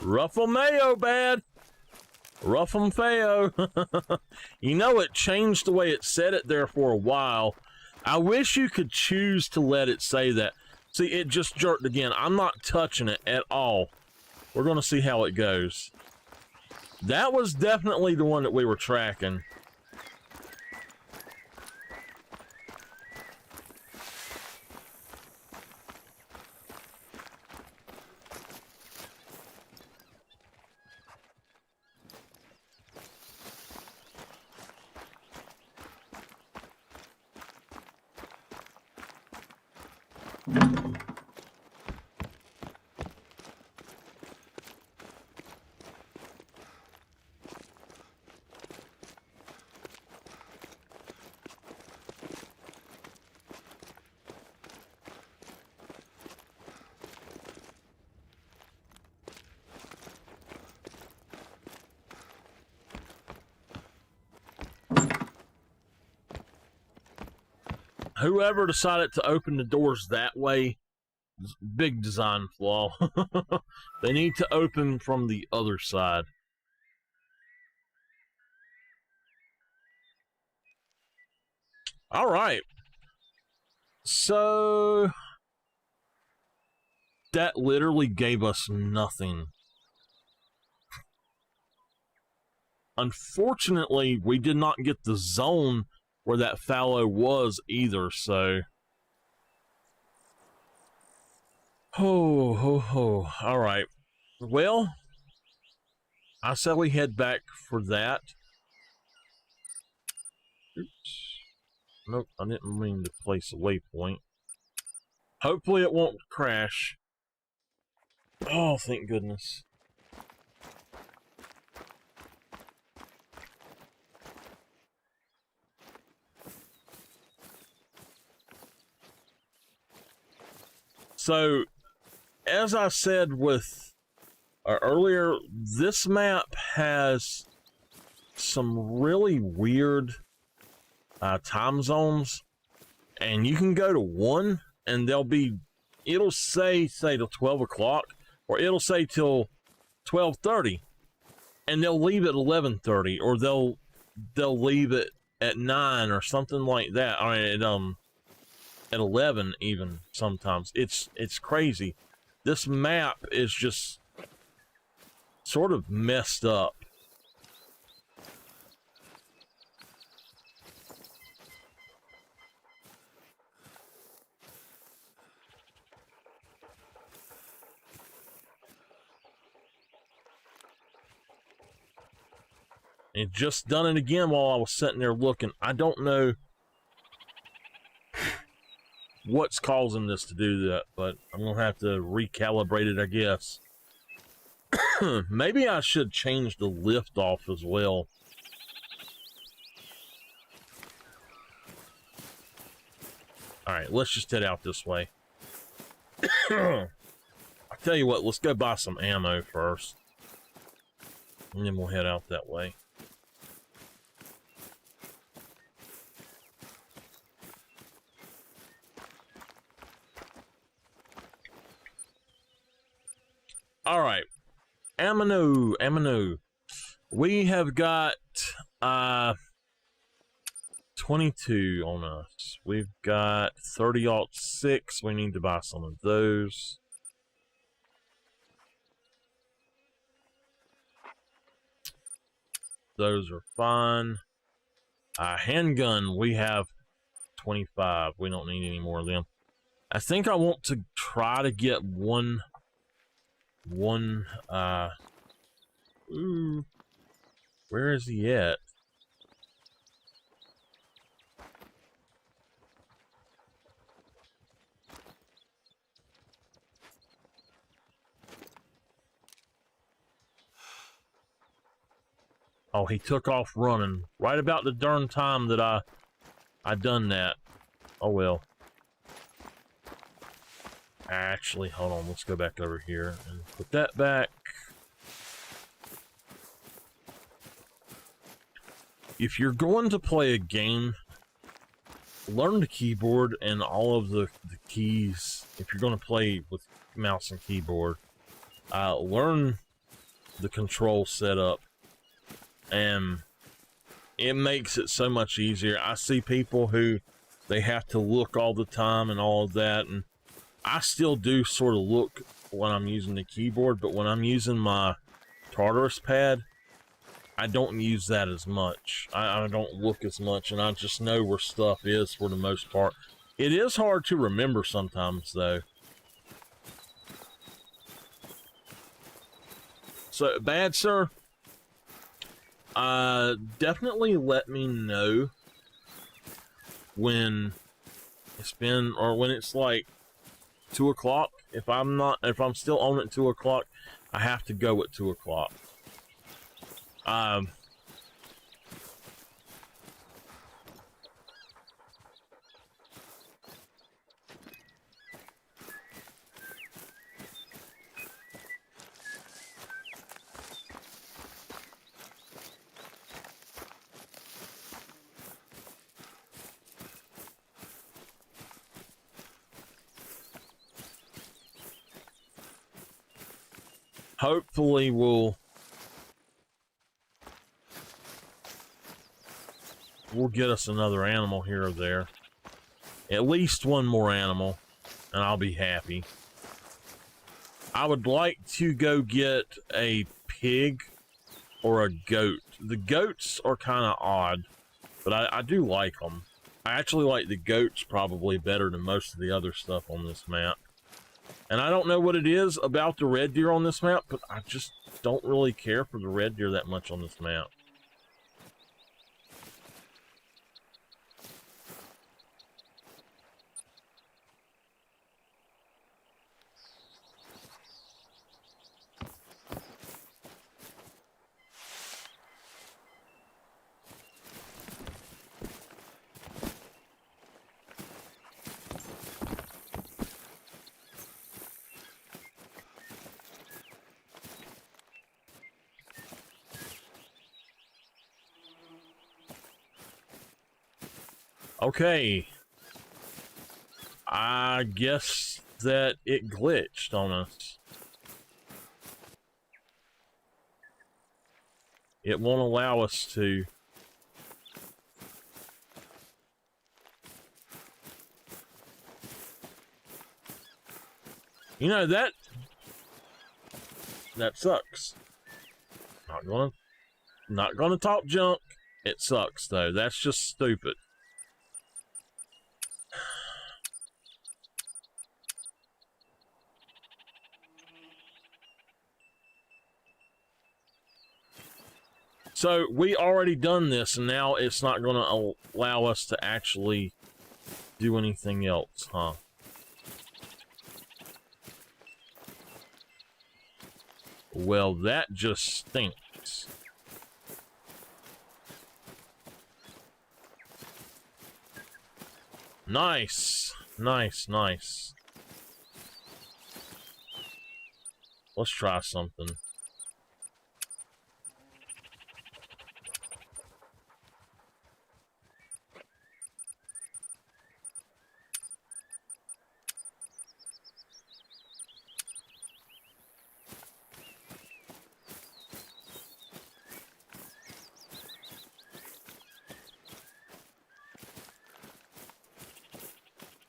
Speaker 1: Ruffle mayo bad. Ruffle fayo. You know, it changed the way it said it there for a while. I wish you could choose to let it say that. See, it just jerked again. I'm not touching it at all. We're going to see how it goes. That was definitely the one that we were tracking. Whoever decided to open the doors that way, big design flaw. They need to open from the other side. All right. So that literally gave us nothing. Unfortunately, we did not get the zone where that fallow was either, so... Ho, ho, ho. All right. Well, I say we head back for that. Oops. Nope, I didn't mean to place a waypoint. Hopefully it won't crash. Oh, thank goodness. So, as I said with earlier, this map has some really weird time zones, and you can go to one, and it'll say till 12 o'clock, or it'll say till 12:30, and they'll leave at 11:30, or they'll leave it at 9 or something like that. Or at 11 even sometimes. It's crazy. This map is just sort of messed up. It just done it again while I was sitting there looking. I don't know what's causing this to do that, but I'm gonna have to recalibrate it, I guess. Maybe I should change the lift off as well. Alright, let's just head out this way. I'll tell you what, let's go buy some ammo first, and then we'll head out that way. All right, ammo. We have got 22 on us. We've got 30-06. We need to buy some of those. Those are fine. Handgun, we have 25. We don't need any more of them. I think I want to try to get one ooh, where is he at? Oh, he took off running right about the darn time that I done that. Oh well. Actually, hold on, let's go back over here and put that back. If you're going to play a game, learn the keyboard and all of the keys. If you're going to play with mouse and keyboard, learn the control setup, and it makes it so much easier. I see people who they have to look all the time and all of that, and I still do sort of look when I'm using the keyboard, but when I'm using my Tartarus pad, I don't use that as much. I don't look as much, and I just know where stuff is for the most part. It is hard to remember sometimes, though. So, Bad Sir, definitely let me know when it's been, or when it's like 2 o'clock. If I'm still on at 2 o'clock, I have to go at 2 o'clock. Hopefully we'll get us another animal here or there. At least one more animal, and I'll be happy. I would like to go get a pig or a goat. The goats are kind of odd, but I do like them. I actually like the goats probably better than most of the other stuff on this map. And I don't know what it is about the red deer on this map, but I just don't really care for the red deer that much on this map. Okay. I guess that it glitched on us. It won't allow us to. You know, that sucks. Not gonna talk junk. It sucks though. That's just stupid. So we already done this, and now it's not going to allow us to actually do anything else, huh? Well, that just stinks. Nice. Nice, nice. Let's try something.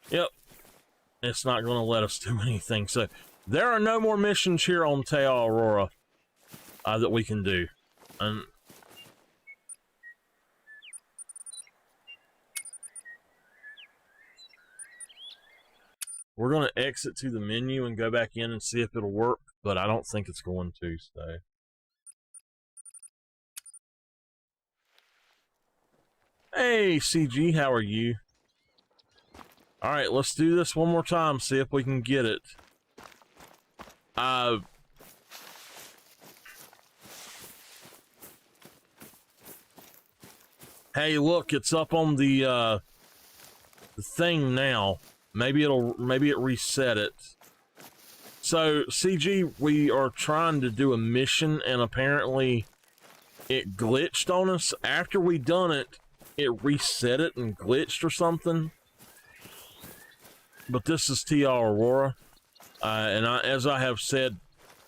Speaker 1: Yep. It's not going to let us do anything. So there are no more missions here on Te Awaroa that we can do. And we're going to exit to the menu and go back in and see if it'll work, but I don't think it's going to, so. Hey, CG, how are you? Alright, let's do this one more time, see if we can get it. Hey, look, it's up on the thing now. Maybe it reset it. So, CG, we are trying to do a mission, and apparently it glitched on us. After we done it, it reset it and glitched or something. But this is Te Awaroa, and as I have said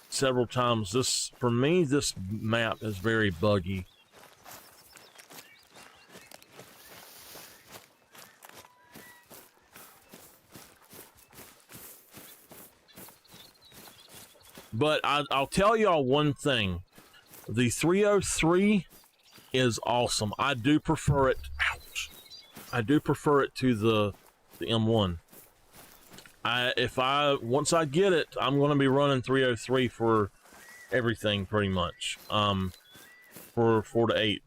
Speaker 1: several times, for me, this map is very buggy. But I'll tell y'all one thing. The 303 is awesome. I do prefer it. Ouch. I do prefer it to the M1. Once I get it, I'm going to be running 303 for everything pretty much. For 4 to 8.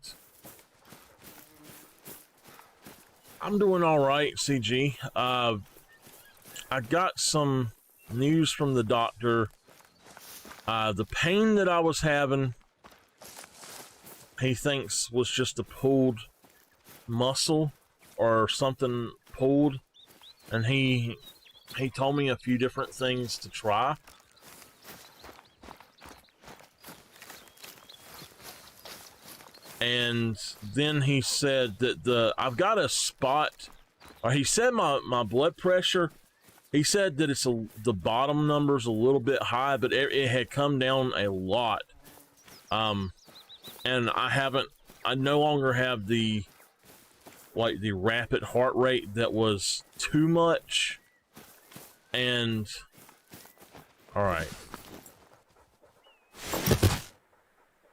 Speaker 1: I'm doing all right, CG. I got some news from the doctor. The pain that I was having, he thinks was just a pulled muscle or something pulled, and he told me a few different things to try. And then he said that I've got a spot, or he said my blood pressure, he said that it's the bottom number's a little bit high, but it had come down a lot. And I no longer have the rapid heart rate that was too much. And all right,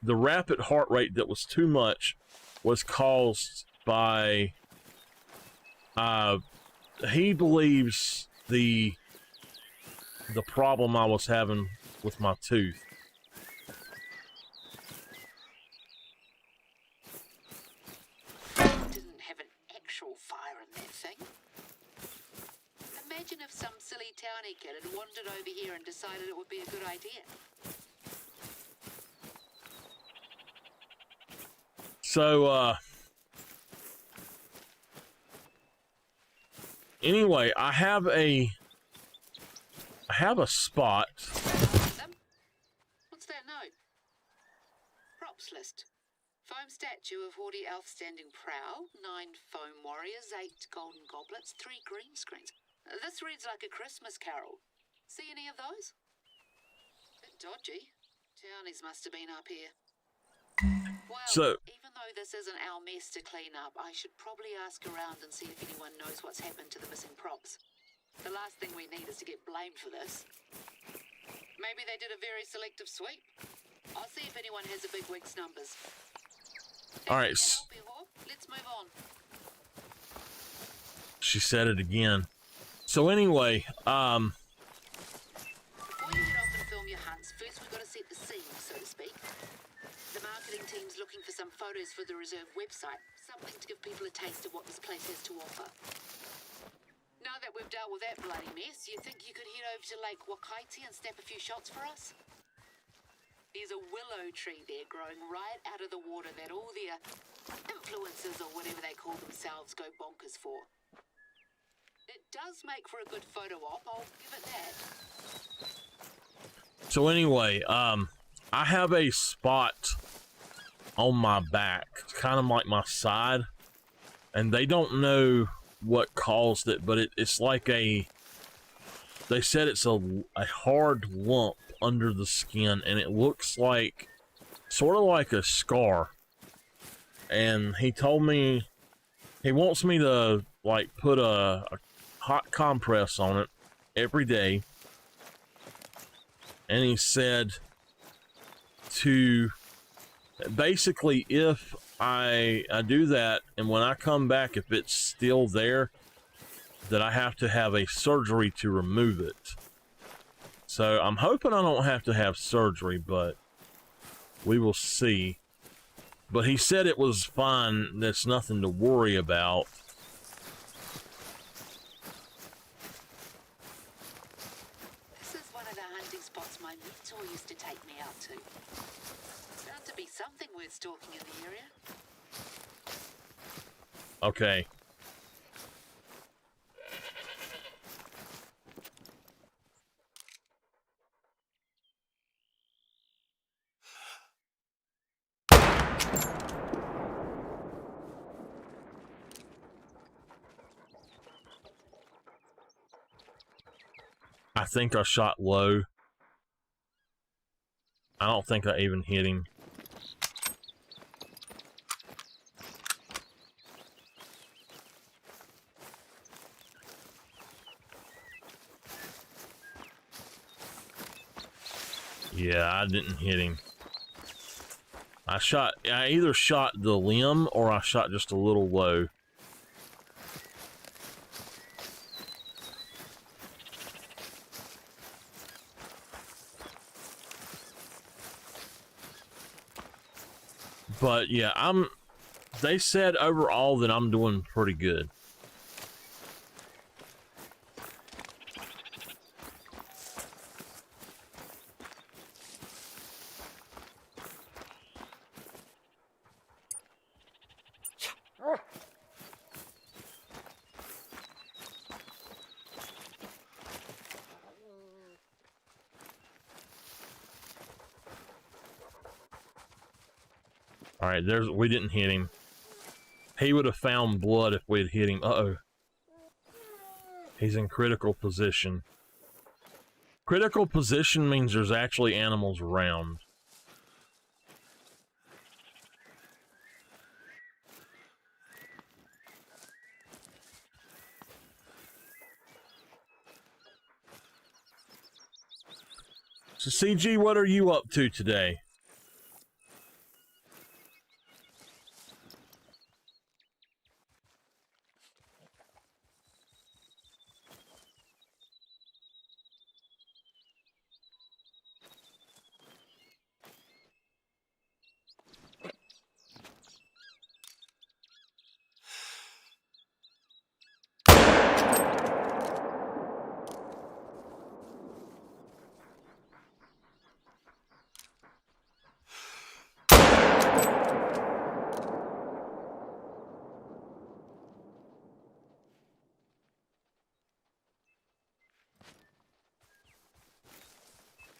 Speaker 1: the rapid heart rate that was too much was caused by he believes the problem I was having with my tooth.
Speaker 2: Didn't have an actual fire in that thing. Imagine if some silly townie kid had wandered over here and decided it would be a good idea.
Speaker 1: So, anyway, I have a spot.
Speaker 2: What's that note? Props list. Foam statue of haughty elf standing prow, 9 foam warriors, 8 golden goblets, 3 green screens. This reads like a Christmas carol. See any of those? Bit dodgy. Townies must have been up here. Well,
Speaker 1: So,
Speaker 2: even though this isn't our mess to clean up, I should probably ask around and see if anyone knows what's happened to the missing props. The last thing we need is to get blamed for this. Maybe they did a very selective sweep. I'll see if anyone has a big wig's numbers.
Speaker 1: all right.
Speaker 2: Let's move on.
Speaker 1: She said it again. So anyway,
Speaker 2: Before you head off and film your hunts, first we've got to set the scene, so to speak. The marketing team's looking for some photos for the reserve website, something to give people a taste of what this place has to offer. Now that we've dealt with that bloody mess, you think you could head over to Lake Wakaiti and snap a few shots for us? There's a willow tree there growing right out of the water that all the influencers or whatever they call themselves go bonkers for. It does make for a good photo op, I'll give it that.
Speaker 1: So anyway, I have a spot on my back, kind of like my side, and they don't know what caused it, but it's like they said it's a hard lump under the skin, and it looks like sort of like a scar. And he told me he wants me to like put a hot compress on it every day, and he said to basically, if I do that, and when I come back, if it's still there, that I have to have a surgery to remove it. So I'm hoping I don't have to have surgery, but we will see. But he said it was fine. There's nothing to worry about.
Speaker 2: This is one of the hunting spots my mentor used to take me out to. Bound to be something worth stalking in the area.
Speaker 1: Okay. I think I shot low. I don't think I even hit him. Yeah, I didn't hit him. I either shot the limb or I shot just a little low. But yeah, they said overall that I'm doing pretty good. All right, we didn't hit him. He would have found blood if we'd hit him. Uh-oh. He's in critical position. Critical position means there's actually animals around. So, CG, what are you up to today?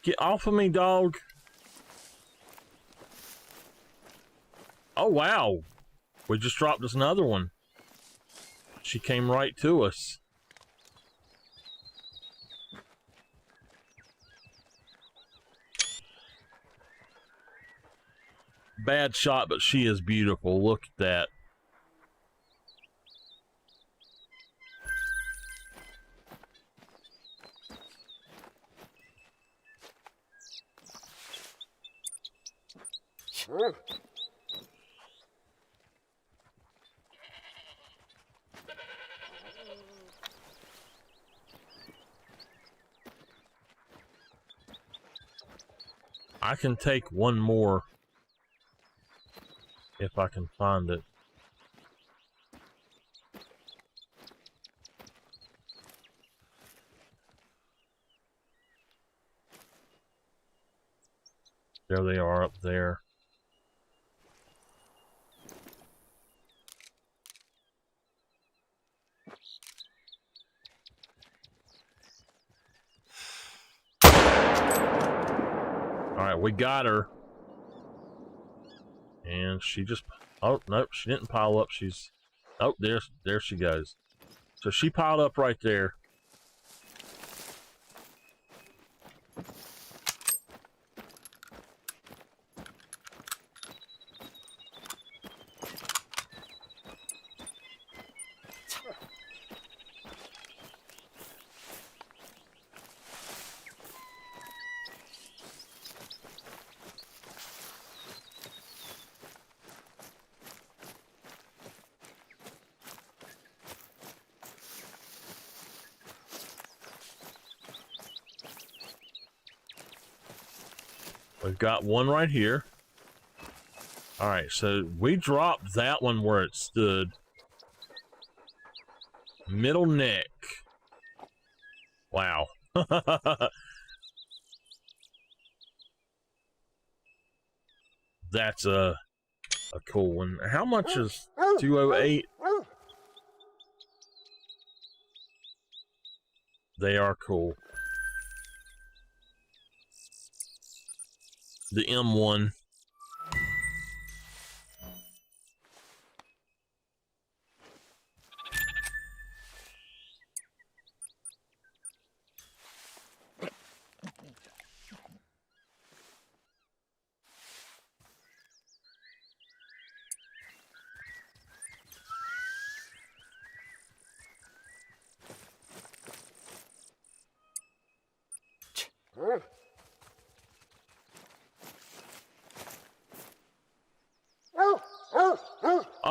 Speaker 1: Get off of me, dog. Oh, wow. We just dropped us another one. She came right to us. Bad shot, but she is beautiful. Look at that. I can take one more if I can find it. There they are up there. Alright, we got her. And she just... Oh, nope, she didn't pile up. She's... Oh, there she goes. So she piled up right there. We've got one right here. Alright, so we dropped that one where it stood. Middle neck. Wow. That's a cool one. How much is 208? They are cool. The M1.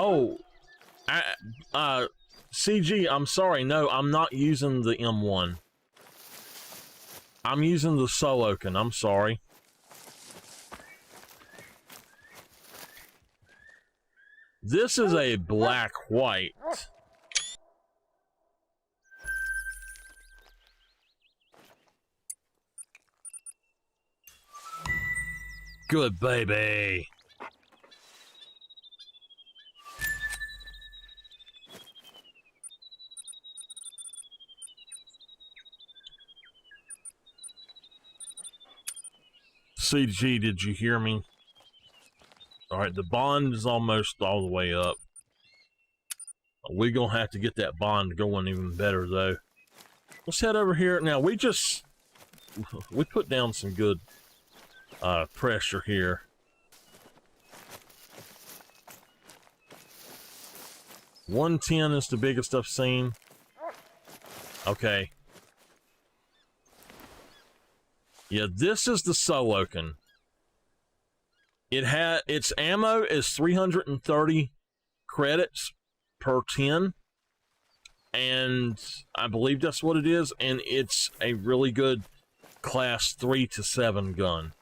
Speaker 1: Oh, CG, I'm sorry. No, I'm not using the M1. I'm using the Solokin. I'm sorry. This is a black-white. Good baby. CG, did you hear me? Oh, Alright, the bond is almost all the way up. We're going to have to get that bond going even better, though. Let's head over here. Now, we put down some good pressure here. $110 is the biggest I've seen. Okay. Yeah, this is the Solokin. Its ammo is 330 credits per 10, and I believe that's what it is, and it's a really good class 3 to 7 gun.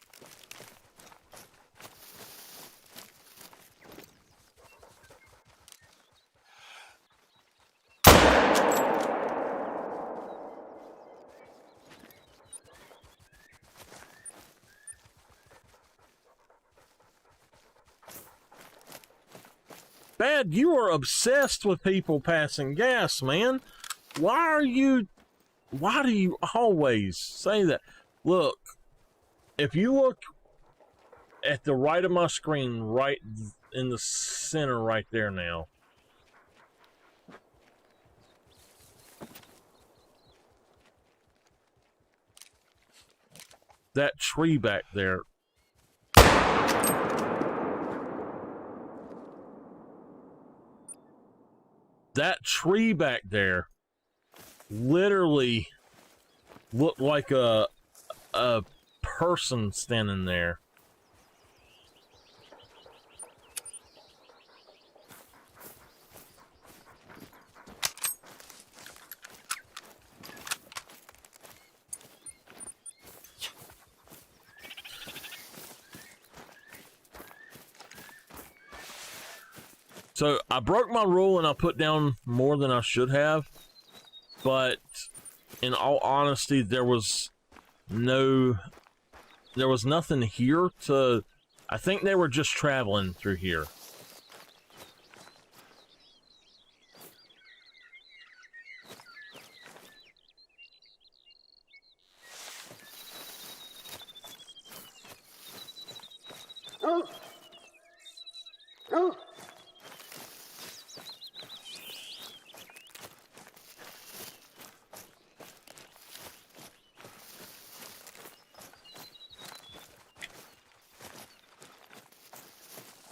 Speaker 1: Bad, you are obsessed with people passing gas, man. Why do you always say that? Look, if you look at the right of my screen, right in the center right there now. That tree back there. That tree back there literally looked like a person standing there. So I broke my rule and I put down more than I should have, but in all honesty, there was nothing here to, I think they were just traveling through here.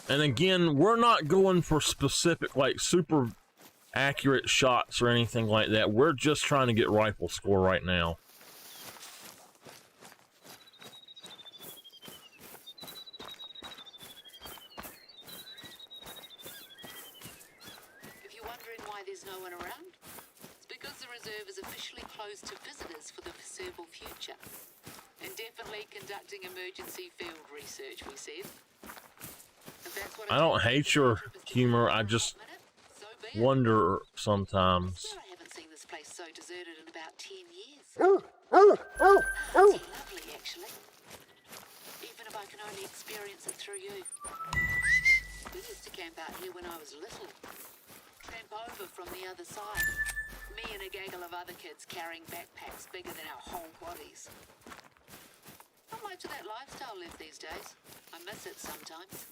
Speaker 1: And again, we're not going for specific, like, super accurate shots or anything like that. We're just trying to get rifle score right now.
Speaker 2: If you're wondering why there's no one around, it's because the reserve is officially closed to visitors for the foreseeable future. And definitely conducting emergency field research, we said.
Speaker 1: I don't hate your humor, I just wonder sometimes.
Speaker 2: I haven't seen this place so deserted in about 10 years. It's lovely, actually. Even if I can only experience it through you. We used to camp out here when I was little. Camp over from the other side. Me and a gaggle of other kids carrying backpacks bigger than our whole bodies. Not much of that lifestyle left these days. I miss it sometimes.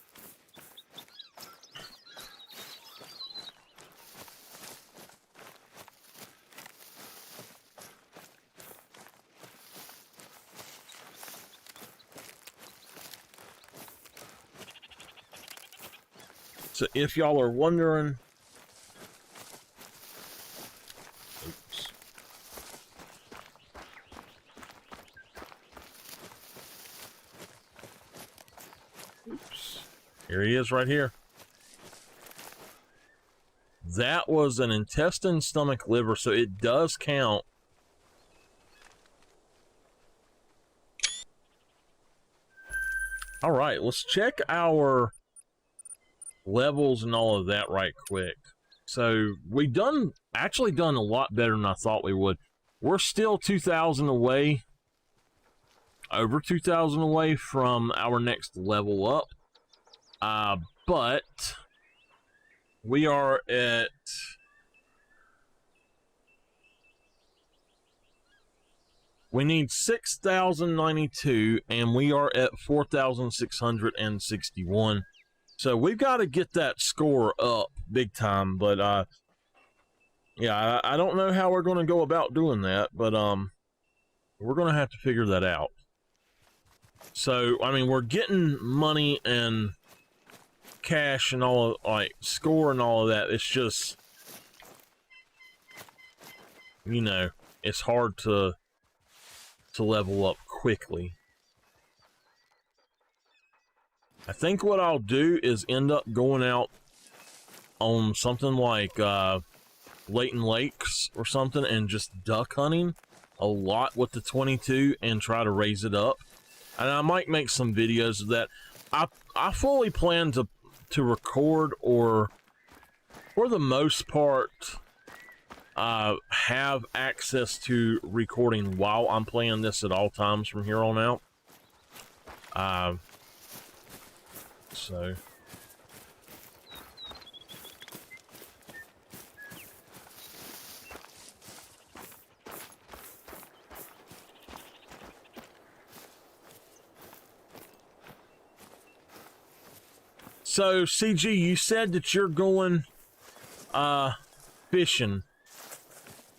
Speaker 1: So if y'all are wondering, oops. Oops. Here he is right here. That was an intestine, stomach, liver, so it does count. All right, let's check our levels and all of that right quick. So we actually done a lot better than I thought we would. We're still 2,000 away, over 2,000 away from our next level up. But we are at we need 6,092 and we are at 4,661. So we've got to get that score up big time. But yeah, I don't know how we're going to go about doing that, but we're going to have to figure that out. So, I mean, we're getting money and cash and all, like, score and all of that. It's just, you know, it's hard to level up quickly. I think what I'll do is end up going out on something like Leighton Lakes or something and just duck hunting a lot with the 22 and try to raise it up. And I might make some videos of that. I fully plan to record, or for the most part have access to recording while I'm playing this at all times from here on out. So CG, you said that you're going fishing.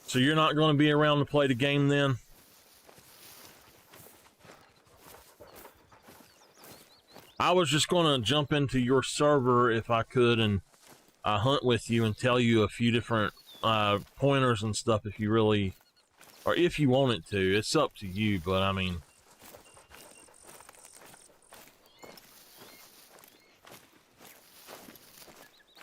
Speaker 1: So you're not going to be around to play the game then? I was just going to jump into your server if I could and hunt with you and tell you a few different pointers and stuff if you really, or if you wanted to. It's up to you, but I mean,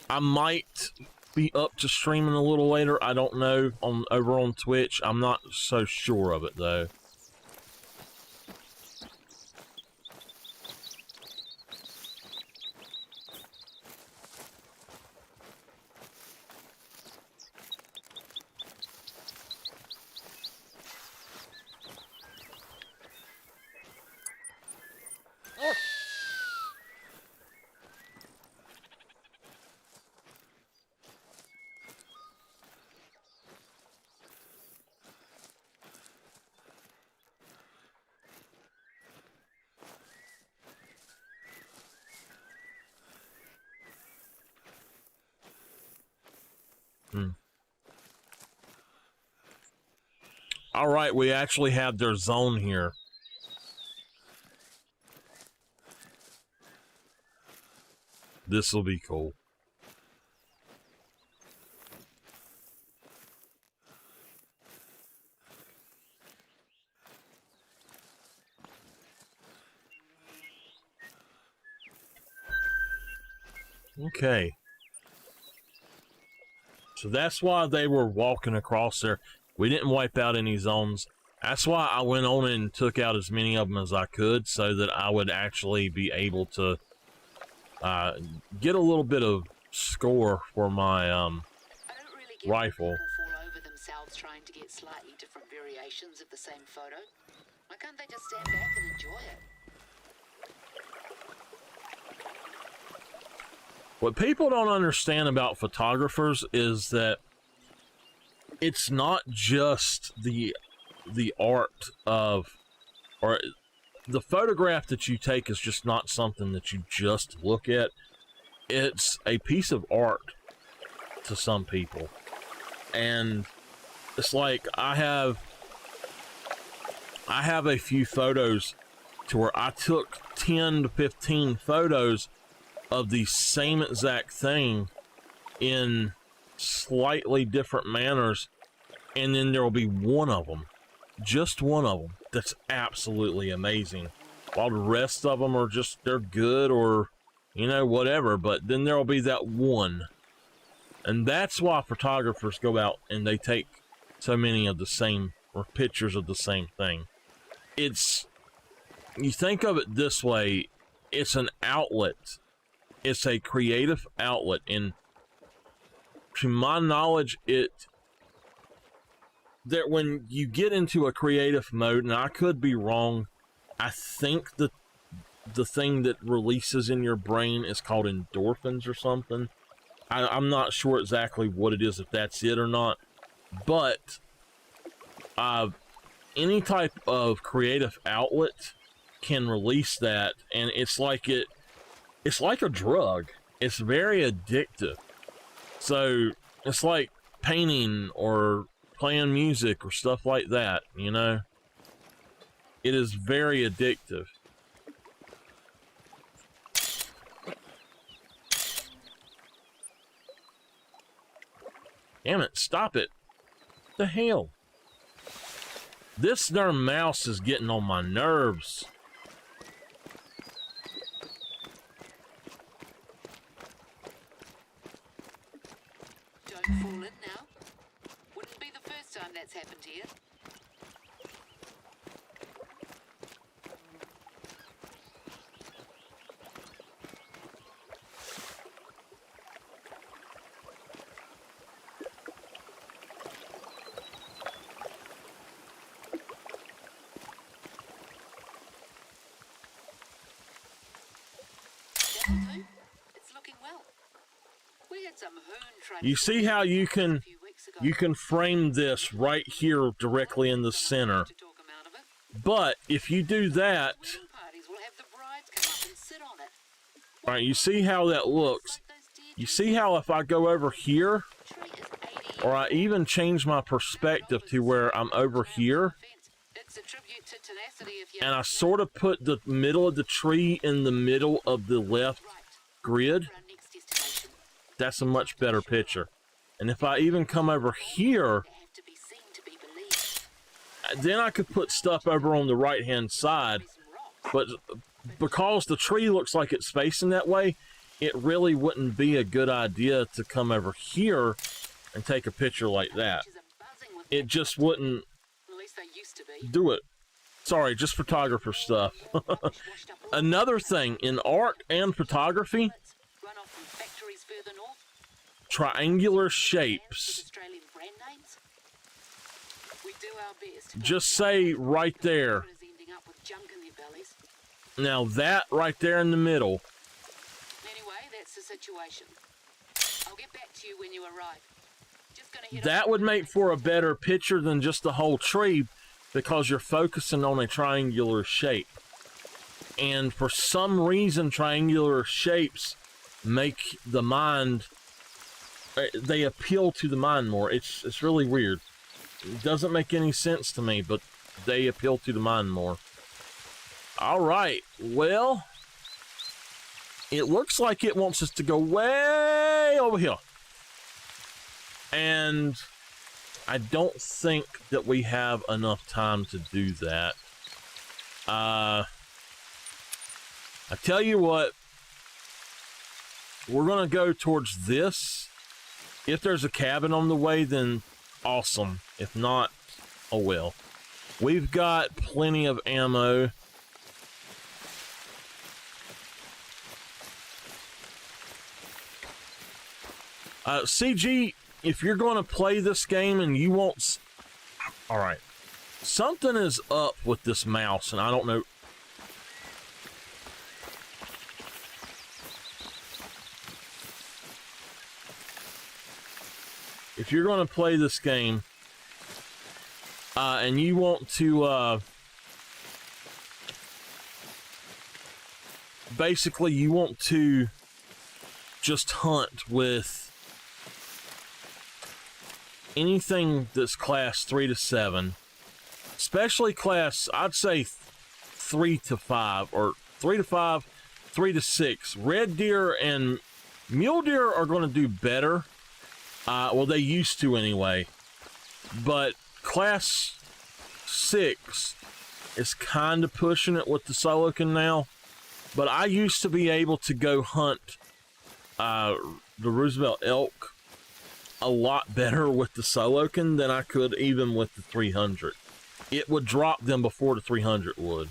Speaker 1: I might be up to streaming a little later. I don't know, over on Twitch. I'm not so sure of it though. All right, we actually have their zone here. This will be cool. Okay. So that's why they were walking across there. We didn't wipe out any zones. That's why I went on and took out as many of them as I could so that I would actually be able to get a little bit of score for my rifle.
Speaker 2: Fall over themselves trying to get slightly different variations of the same photo. Why can't they just stand back and enjoy it?
Speaker 1: What people don't understand about photographers is that it's not just the art of, or the photograph that you take is just not something that you just look at. It's a piece of art to some people. And it's like I have a few photos to where I took 10 to 15 photos of the same exact thing in slightly different manners, and then there will be one of them, just one of them, that's absolutely amazing, while the rest of them are just, they're good, or you know, whatever. But then there will be that one, and that's why photographers go out and they take so many of the same, or pictures of the same thing. It's, you think of it this way, it's an outlet. It's a creative outlet, and to my knowledge, that when you get into a creative mode, and I could be wrong, I think the thing that releases in your brain is called endorphins or something. I'm not sure exactly what it is, if that's it or not, but any type of creative outlet can release that, and it's like it's like a drug. It's very addictive. So it's like painting or playing music or stuff like that, you know? It is very addictive. Damn it, stop it. What the hell? This darn mouse is getting on my nerves.
Speaker 2: Don't fall in now. Wouldn't be the first time that's happened here. It's looking well. We had some
Speaker 1: You see how you can frame this right here directly in the center. But if you do that, all right, you see how that looks. You see how if I go over here, or I even change my perspective to where I'm over here, and I sort of put the middle of the tree in the middle of the left grid, that's a much better picture. And if I even come over here, then I could put stuff over on the right hand side, but because the tree looks like it's facing that way, it really wouldn't be a good idea to come over here and take a picture like that. It just wouldn't do it. Sorry, just photographer stuff. Another thing in art and photography, triangular shapes. Just say right there. Now that right there in the middle.
Speaker 2: Anyway, that's the situation. I'll get back to you when you arrive.
Speaker 1: That would make for a better picture than just the whole tree, because you're focusing on a triangular shape. And for some reason, triangular shapes make the mind, they appeal to the mind more. It's really weird. It doesn't make any sense to me, but they appeal to the mind more. All right, well, it looks like it wants us to go way over here. And I don't think that we have enough time to do that. I tell you what, we're going to go towards this. If there's a cabin on the way, then awesome. If not, oh well. We've got plenty of ammo. CG, if you're going to play this game and you want... All right. Something is up with this mouse, and I don't know... If you're going to play this game, and you want to... basically, you want to just hunt with anything that's class 3 to 7, especially class, I'd say 3 to 5, or 3 to 5, 3 to 6. Red deer and mule deer are going to do better. Well, they used to anyway. But class 6 is kind of pushing it with the solokin now. But I used to be able to go hunt the Roosevelt elk a lot better with the solokin than I could even with the 300. It would drop them before the 300 would.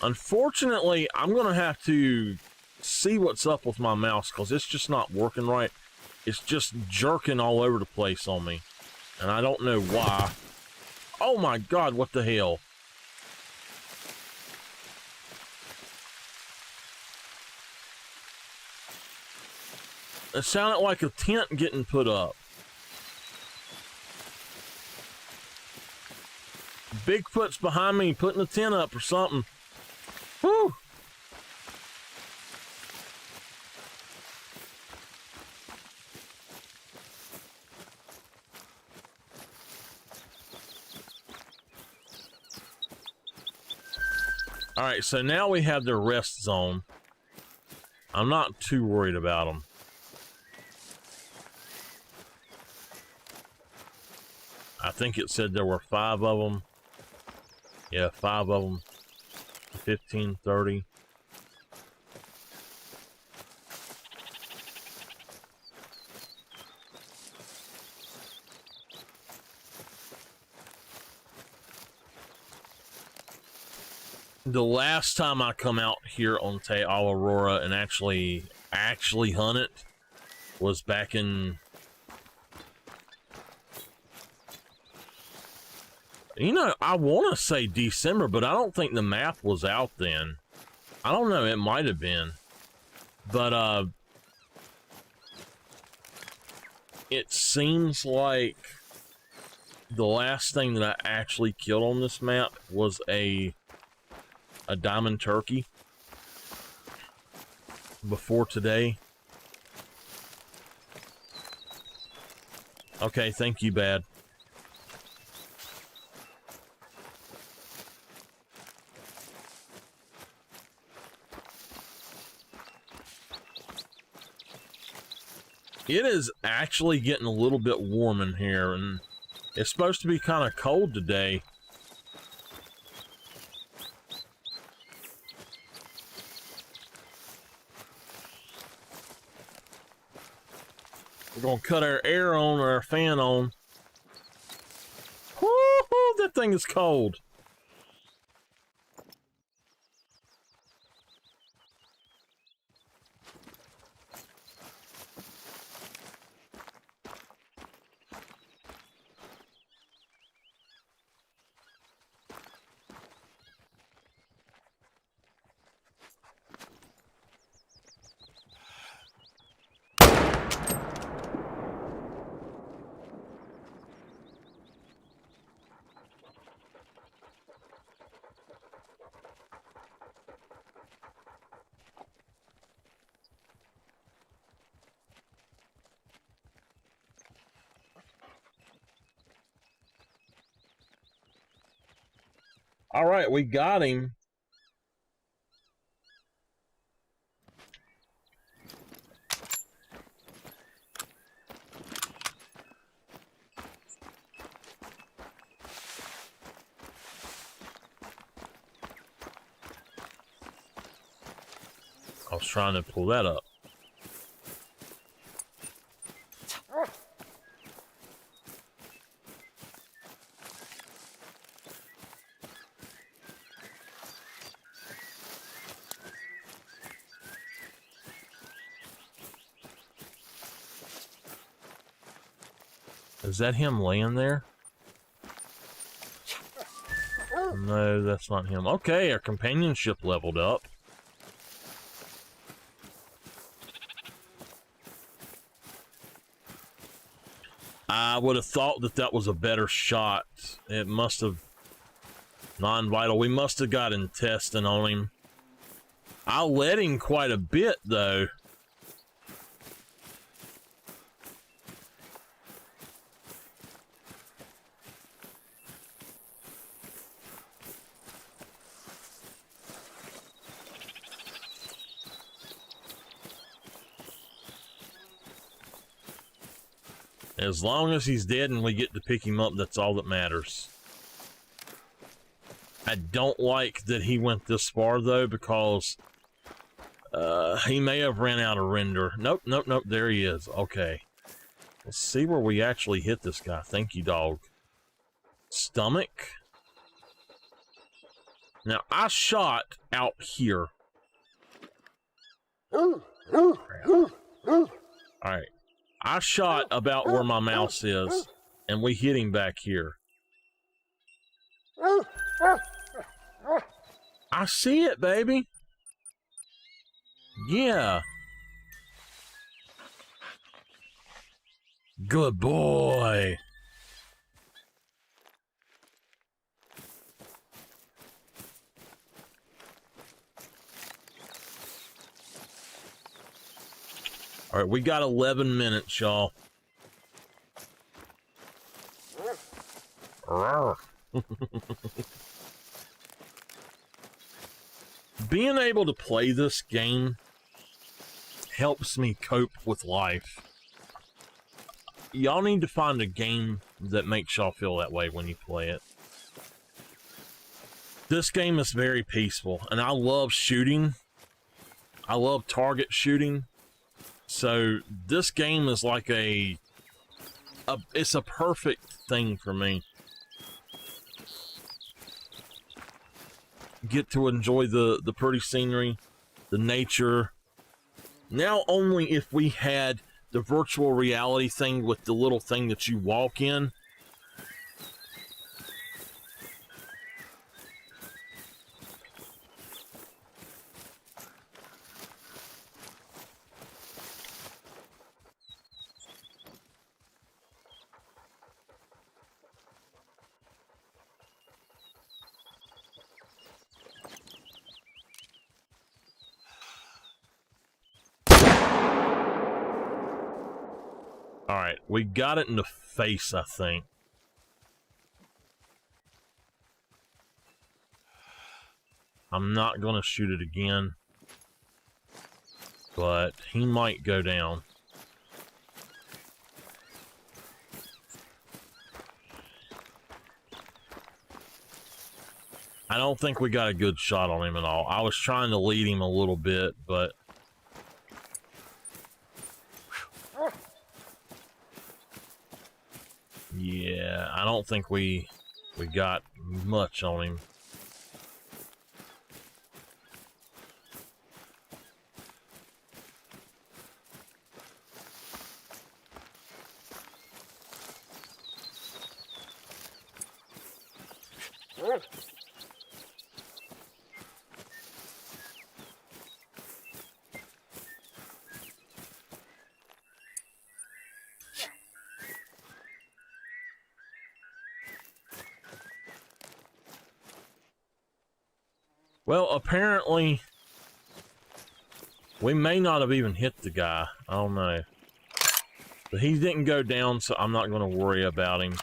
Speaker 1: Unfortunately, I'm going to have to see what's up with my mouse because it's just not working right. It's just jerking all over the place on me. And I don't know why. Oh my God, what the hell? It sounded like a tent getting put up. Bigfoot's behind me putting a tent up or something. Whew. All right, so now we have their rest zone. I'm not too worried about them. I think it said there were 5 of them. Yeah, 5 of them. 15, 30. The last time I come out here on Te Awaroa and actually hunt it was back in, you know, I want to say December, but I don't think the map was out then. I don't know, it might have been. But it seems like the last thing that I actually killed on this map was a diamond turkey before today. Okay, thank you, Bad. It is actually getting a little bit warm in here, and it's supposed to be kind of cold today. We're gonna cut our air on or our fan on. Woo-hoo, that thing is cold. All right, we got him. I was trying to pull that up. Is that him laying there? No, that's not him. Okay, our companionship leveled up. I would have thought that that was a better shot. It must have... Non-vital. We must have gotten testing on him. I let him quite a bit, though. As long as he's dead and we get to pick him up, that's all that matters. I don't like that he went this far, though, because he may have ran out of render. Nope, nope, nope. There he is. Okay. Let's see where we actually hit this guy. Thank you, dog. Stomach. Now, I shot out here. Alright. I shot about where my mouse is, and we hit him back here. I see it, baby. Yeah. Good boy. All right, we got 11 minutes, y'all. being able to play this game helps me cope with life. Y'all need to find a game that makes y'all feel that way when you play it. This game is very peaceful, and I love shooting. I love target shooting. So this game is like it's a perfect thing for me. Get to enjoy the pretty scenery, the nature. Now only if we had the virtual reality thing with the little thing that you walk in. Alright, we got it in the face, I think. I'm not gonna shoot it again, but he might go down. I don't think we got a good shot on him at all. I was trying to lead him a little bit, but yeah, I don't think we got much on him. Well, apparently, we may not have even hit the guy. I don't know. But he didn't go down, so I'm not going to worry about him.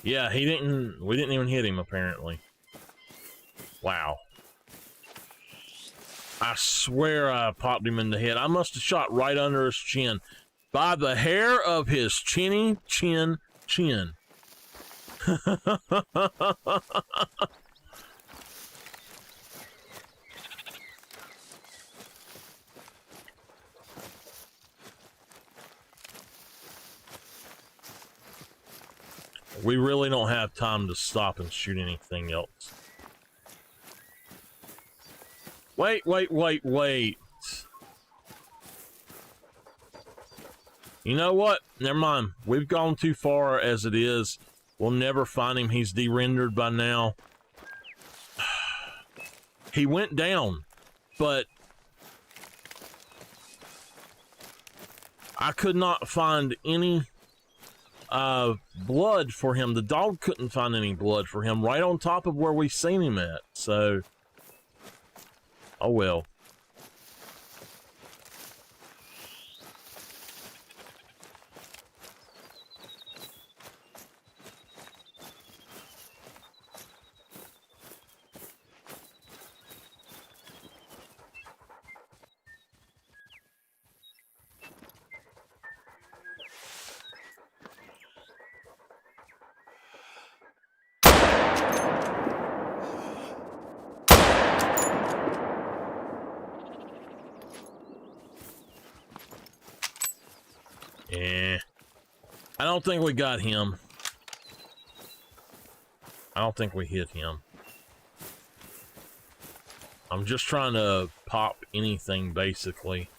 Speaker 1: Yeah, we didn't even hit him, apparently. Wow. I swear I popped him in the head. I must have shot right under his chin. By the hair of his chinny chin. We really don't have time to stop and shoot anything else. Wait. You know what? Never mind. We've gone too far as it is. We'll never find him. He's de-rendered by now. He went down, but I could not find any blood for him. The dog couldn't find any blood for him right on top of where we seen him at. So, oh well. I don't think we got him. I don't think we hit him. I'm just trying to pop anything, basically.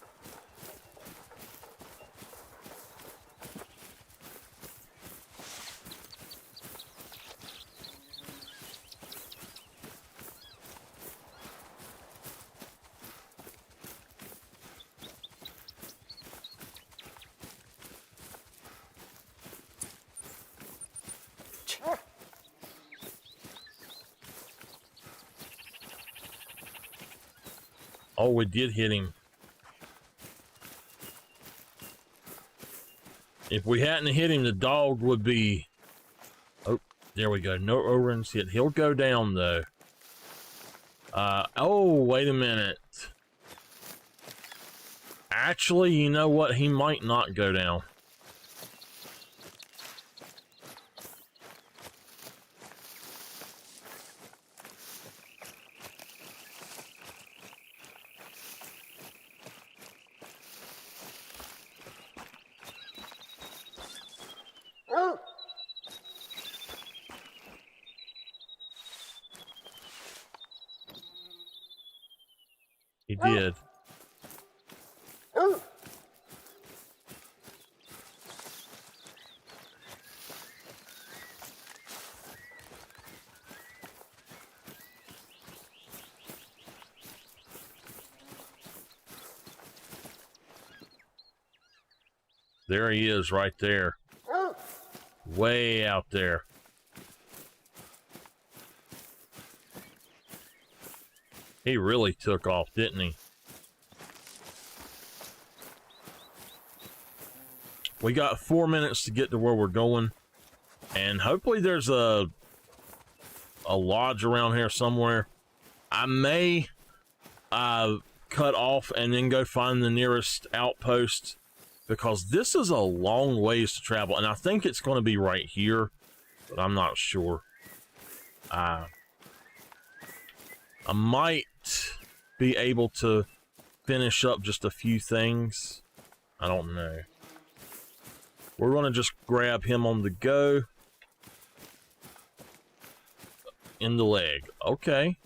Speaker 1: Oh, we did hit him. If we hadn't hit him, the dog would be... Oh, There we go. No O-rings hit. He'll go down, though. Oh, wait a minute. Actually, you know what? He might not go down. He did. There he is right there. Way out there. He really took off, didn't he? We got 4 minutes to get to where we're going. And hopefully there's a lodge around here somewhere. I may cut off and then go find the nearest outpost, because this is a long ways to travel, and I think it's going to be right here, but I'm not sure. I might be able to finish up just a few things. I don't know. We're going to just grab him on the go. In the leg. Okay.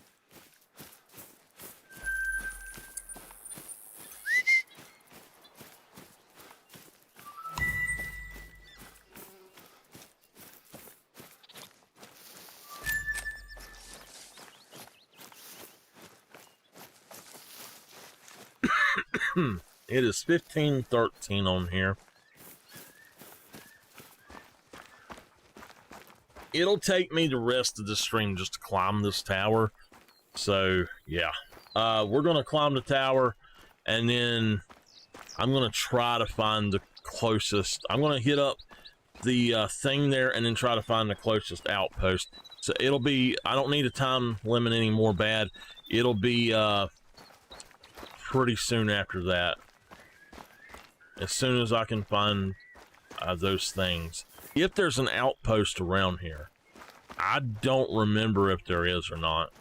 Speaker 1: It is 15:13 on here. It'll take me the rest of the stream just to climb this tower. So, yeah. We're going to climb the tower, and then I'm going to try to find the closest. I'm going to hit up the thing there and then try to find the closest outpost. So it'll be, I don't need a time limit anymore, bad. It'll be pretty soon after that. As soon as I can find those things. If there's an outpost around here. I don't remember if there is or not.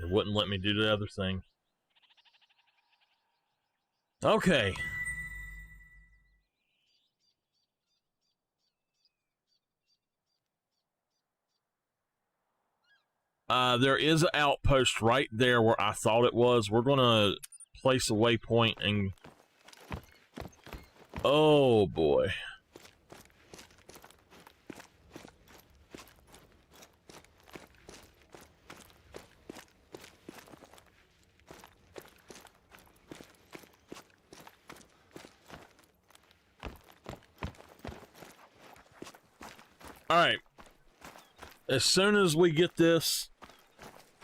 Speaker 1: Wouldn't let me do the other thing. Okay. There is an outpost right there where I thought it was. We're gonna place a waypoint and... Oh, boy. Alright, as soon as we get this,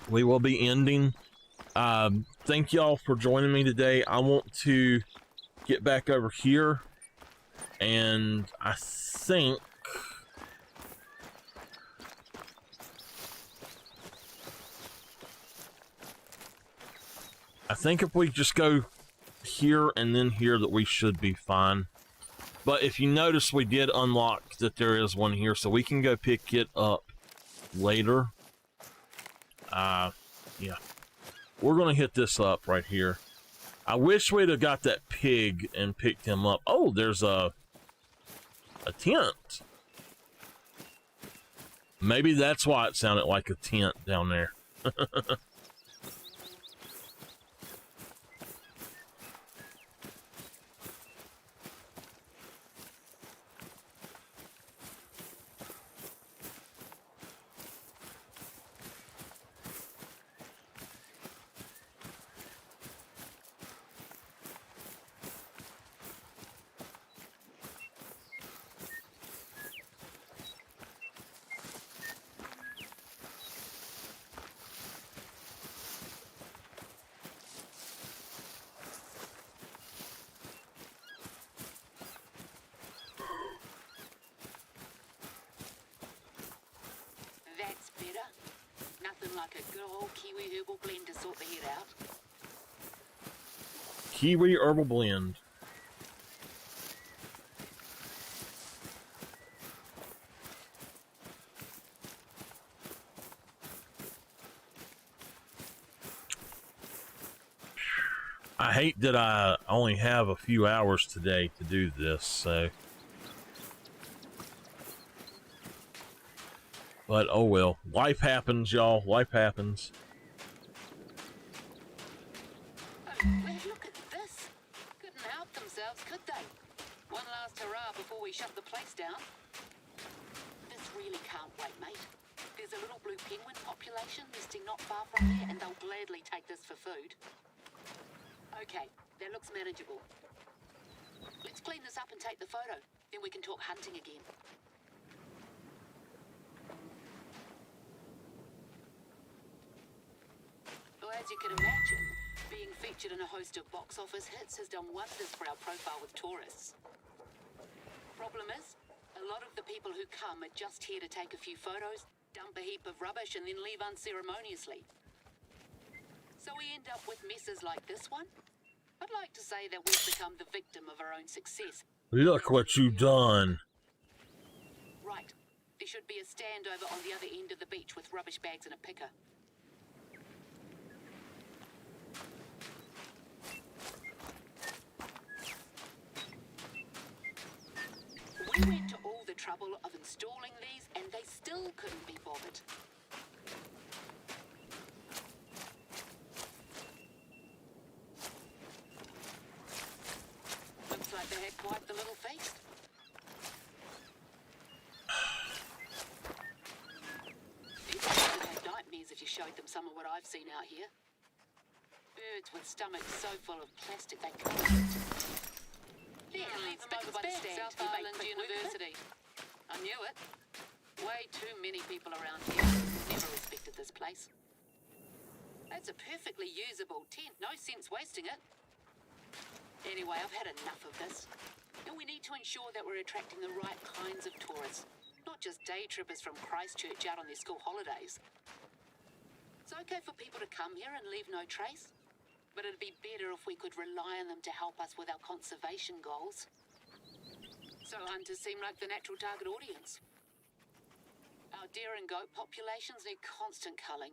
Speaker 1: we will be ending. Thank y'all for joining me today. I want to get back over here, and I think... if we just go here and then here, that we should be fine. But if you notice, we did unlock that there is one here, so we can go pick it up later. Yeah. We're going to hit this up right here. I wish we'd have got that pig and picked him up. Oh, there's a tent. Maybe that's why it sounded like a tent down there.
Speaker 2: nothing like a good old Kiwi herbal blend to sort the head out.
Speaker 1: Kiwi herbal blend. I hate that I only have a few hours today to do this, so. But oh well, life happens, y'all. Life happens.
Speaker 2: Oh, well, look at this. Couldn't help themselves, could they? One last hurrah before we shut the place down. This really can't wait, mate. There's a little blue penguin population nesting not far from here, and they'll gladly take this for food. Okay, that looks manageable. Let's clean this up and take the photo. Then we can talk hunting again. Well, as you can imagine, being featured in a host of box office hits has done wonders for our profile with tourists. Problem is, a lot of the people who come are just here to take a few photos, dump a heap of rubbish, and then leave unceremoniously. So we end up with messes like this one. I'd like to say that we've become the victim of our own success.
Speaker 1: Look what you've done.
Speaker 2: Right. There should be a stand over on the other end of the beach with rubbish bags and a picker. We went to all the trouble of installing these, and they still couldn't be bothered. Looks like they had quite the little feast. These guys would have nightmares if you showed them some of what I've seen out here. Birds with stomachs so full of plastic they can't. Yeah, leave them over by the stand. South Island University. I knew it. Way too many people around here. Never respected this place. That's a perfectly usable tent. No sense wasting it. Anyway, I've had enough of this. And we need to ensure that we're attracting the right kinds of tourists. Not just day trippers from Christchurch out on their school holidays. It's okay for people to come here and leave no trace. But it'd be better if we could rely on them to help us with our conservation goals. So hunters seem like the natural target audience. Our deer and goat populations need constant culling.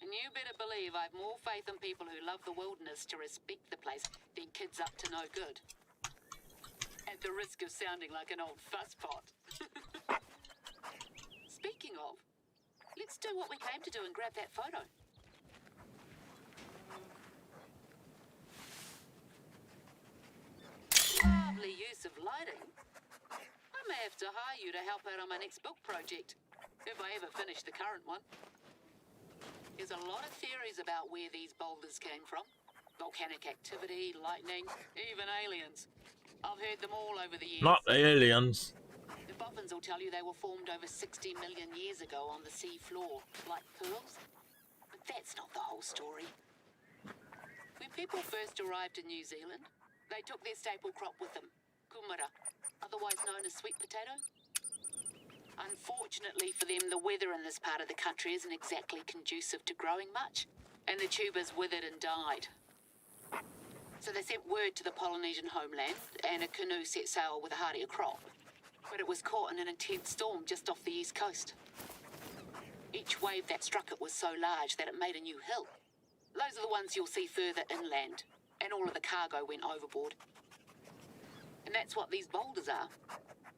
Speaker 2: And you better believe I've more faith in people who love the wilderness to respect the place than kids up to no good. At the risk of sounding like an old fusspot. Speaking of, let's do what we came to do and grab that photo. Lovely use of lighting. I may have to hire you to help out on my next book project, if I ever finish the current one. There's a lot of theories about where these boulders came from. Volcanic activity, lightning, even aliens. I've heard them all over the years.
Speaker 1: Not aliens.
Speaker 2: The boffins will tell you they were formed over 60 million years ago on the sea floor, like pearls. But that's not the whole story. When people first arrived in New Zealand, they took their staple crop with them, kumara, otherwise known as sweet potato. Unfortunately for them, the weather in this part of the country isn't exactly conducive to growing much, and the tubers withered and died. So they sent word to the Polynesian homeland, and a canoe set sail with a hardier crop. But it was caught in an intense storm just off the east coast. Each wave that struck it was so large that it made a new hill. Those are the ones you'll see further inland, and all of the cargo went overboard. And that's what these boulders are.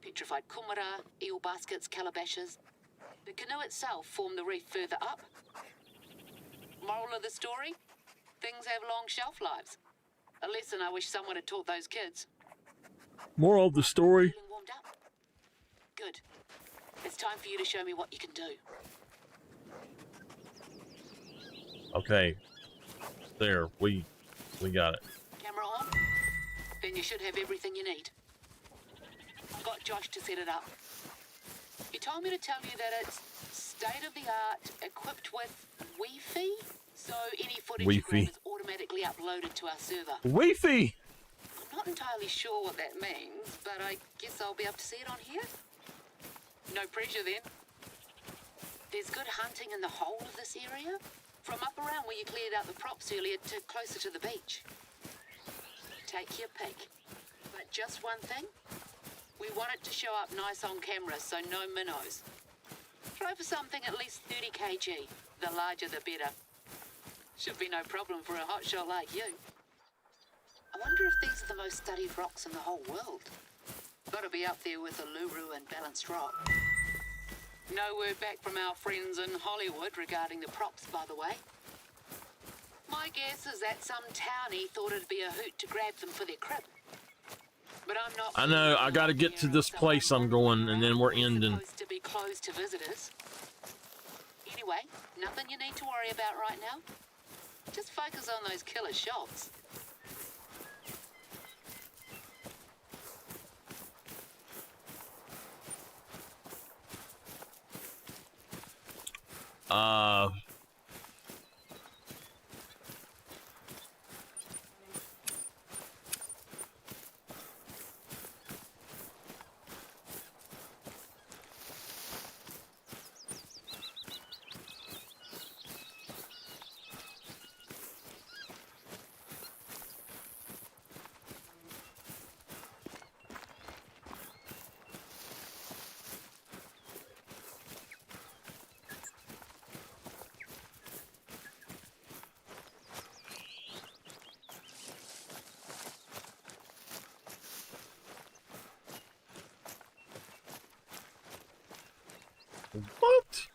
Speaker 2: Petrified kumara, eel baskets, calabashes. The canoe itself formed the reef further up. Moral of the story? Things have long shelf lives. A lesson I wish someone had taught those kids.
Speaker 1: Moral of the story.
Speaker 2: Feeling warmed up? Good. It's time for you to show me what you can do.
Speaker 1: Okay. There, we got it.
Speaker 2: Camera on? Then you should have everything you need. I got Josh to set it up. He told me to tell you that it's state-of-the-art, equipped with Wi-Fi, so any footage you grab is automatically uploaded to our server.
Speaker 1: Wi-Fi!
Speaker 2: I'm not entirely sure what that means, but I guess I'll be able to see it on here. No pressure then. There's good hunting in the whole of this area, from up around where you cleared out the props earlier to closer to the beach. Take your pick. But just one thing, we want it to show up nice on camera, so no minnows. Try for something at least 30 kg. The larger the better. Should be no problem for a hotshot like you. I wonder if these are the most studied rocks in the whole world. Gotta be up there with Uluru and Balanced Rock. No word back from our friends in Hollywood regarding the props, by the way. My guess is that some townie thought it'd be a hoot to grab them for their crib. But I'm not.
Speaker 1: I know, I gotta get to this place I'm going, and then we're ending.
Speaker 2: Supposed to be closed to visitors. Anyway, nothing you need to worry about right now. Just focus on those killer shots.
Speaker 1: What?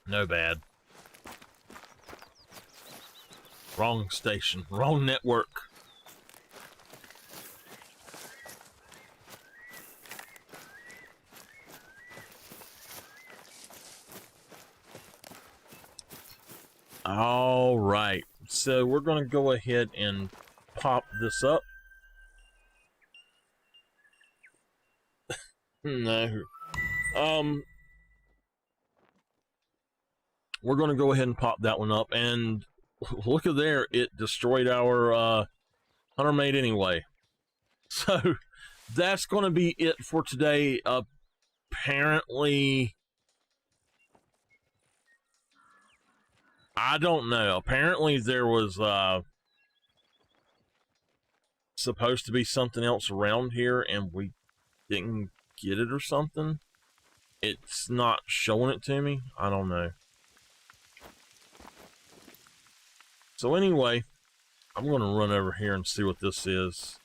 Speaker 1: No bad. Wrong station. Wrong network. All right. So we're going to go ahead and pop this up. No. We're going to go ahead and pop that one up, and look at there, it destroyed our Hunter Mate anyway. So that's going to be it for today. Apparently, I don't know. Apparently there was supposed to be something else around here, and we didn't get it or something. It's not showing it to me. I don't know. So anyway, I'm going to run over here and see what this is.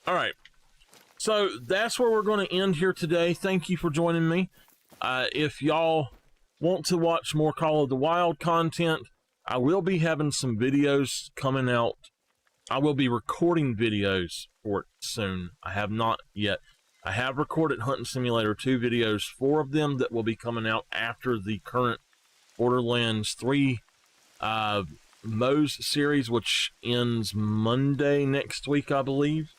Speaker 1: All right. So that's where we're going to end here today. Thank you for joining me. If y'all want to watch more Call of the Wild content, I will be having some videos coming out. I will be recording videos for it soon. I have not yet. I have recorded Hunting Simulator 2 videos, 4 of them that will be coming out after the current Borderlands 3 Moe's series, which ends Monday next week, I believe.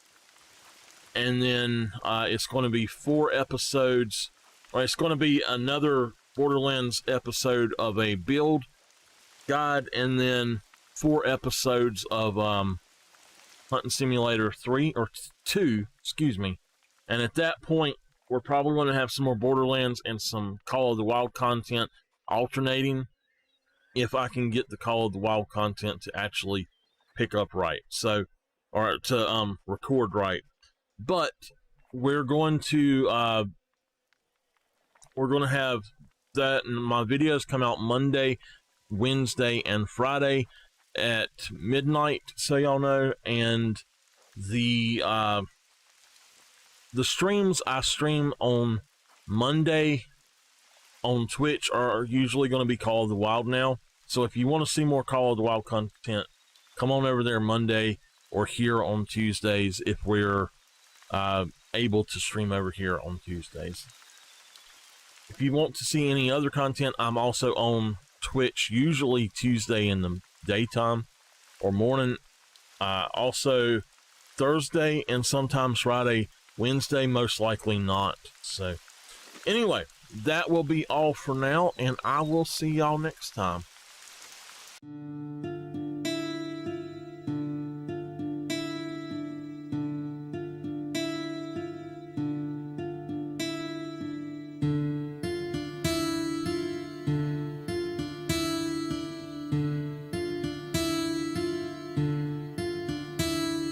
Speaker 1: And then it's going to be 4 episodes, or it's going to be another Borderlands episode of a build guide, and then 4 episodes of Hunting Simulator 3, or 2, excuse me. And at that point, we're probably going to have some more Borderlands and some Call of the Wild content alternating, if I can get the Call of the Wild content to actually pick up right. So, or to record right. But we're going to have that, and my videos come out Monday, Wednesday, and Friday at midnight, so y'all know. And the streams I stream on Monday on Twitch are usually going to be Call of the Wild now. So if you want to see more Call of the Wild content, come on over there Monday, or here on Tuesdays if we're able to stream over here on Tuesdays. If you want to see any other content, I'm also on Twitch, usually Tuesday in the daytime or morning. Also Thursday and sometimes Friday. Wednesday, most likely not. So anyway, that will be all for now, and I will see y'all next time.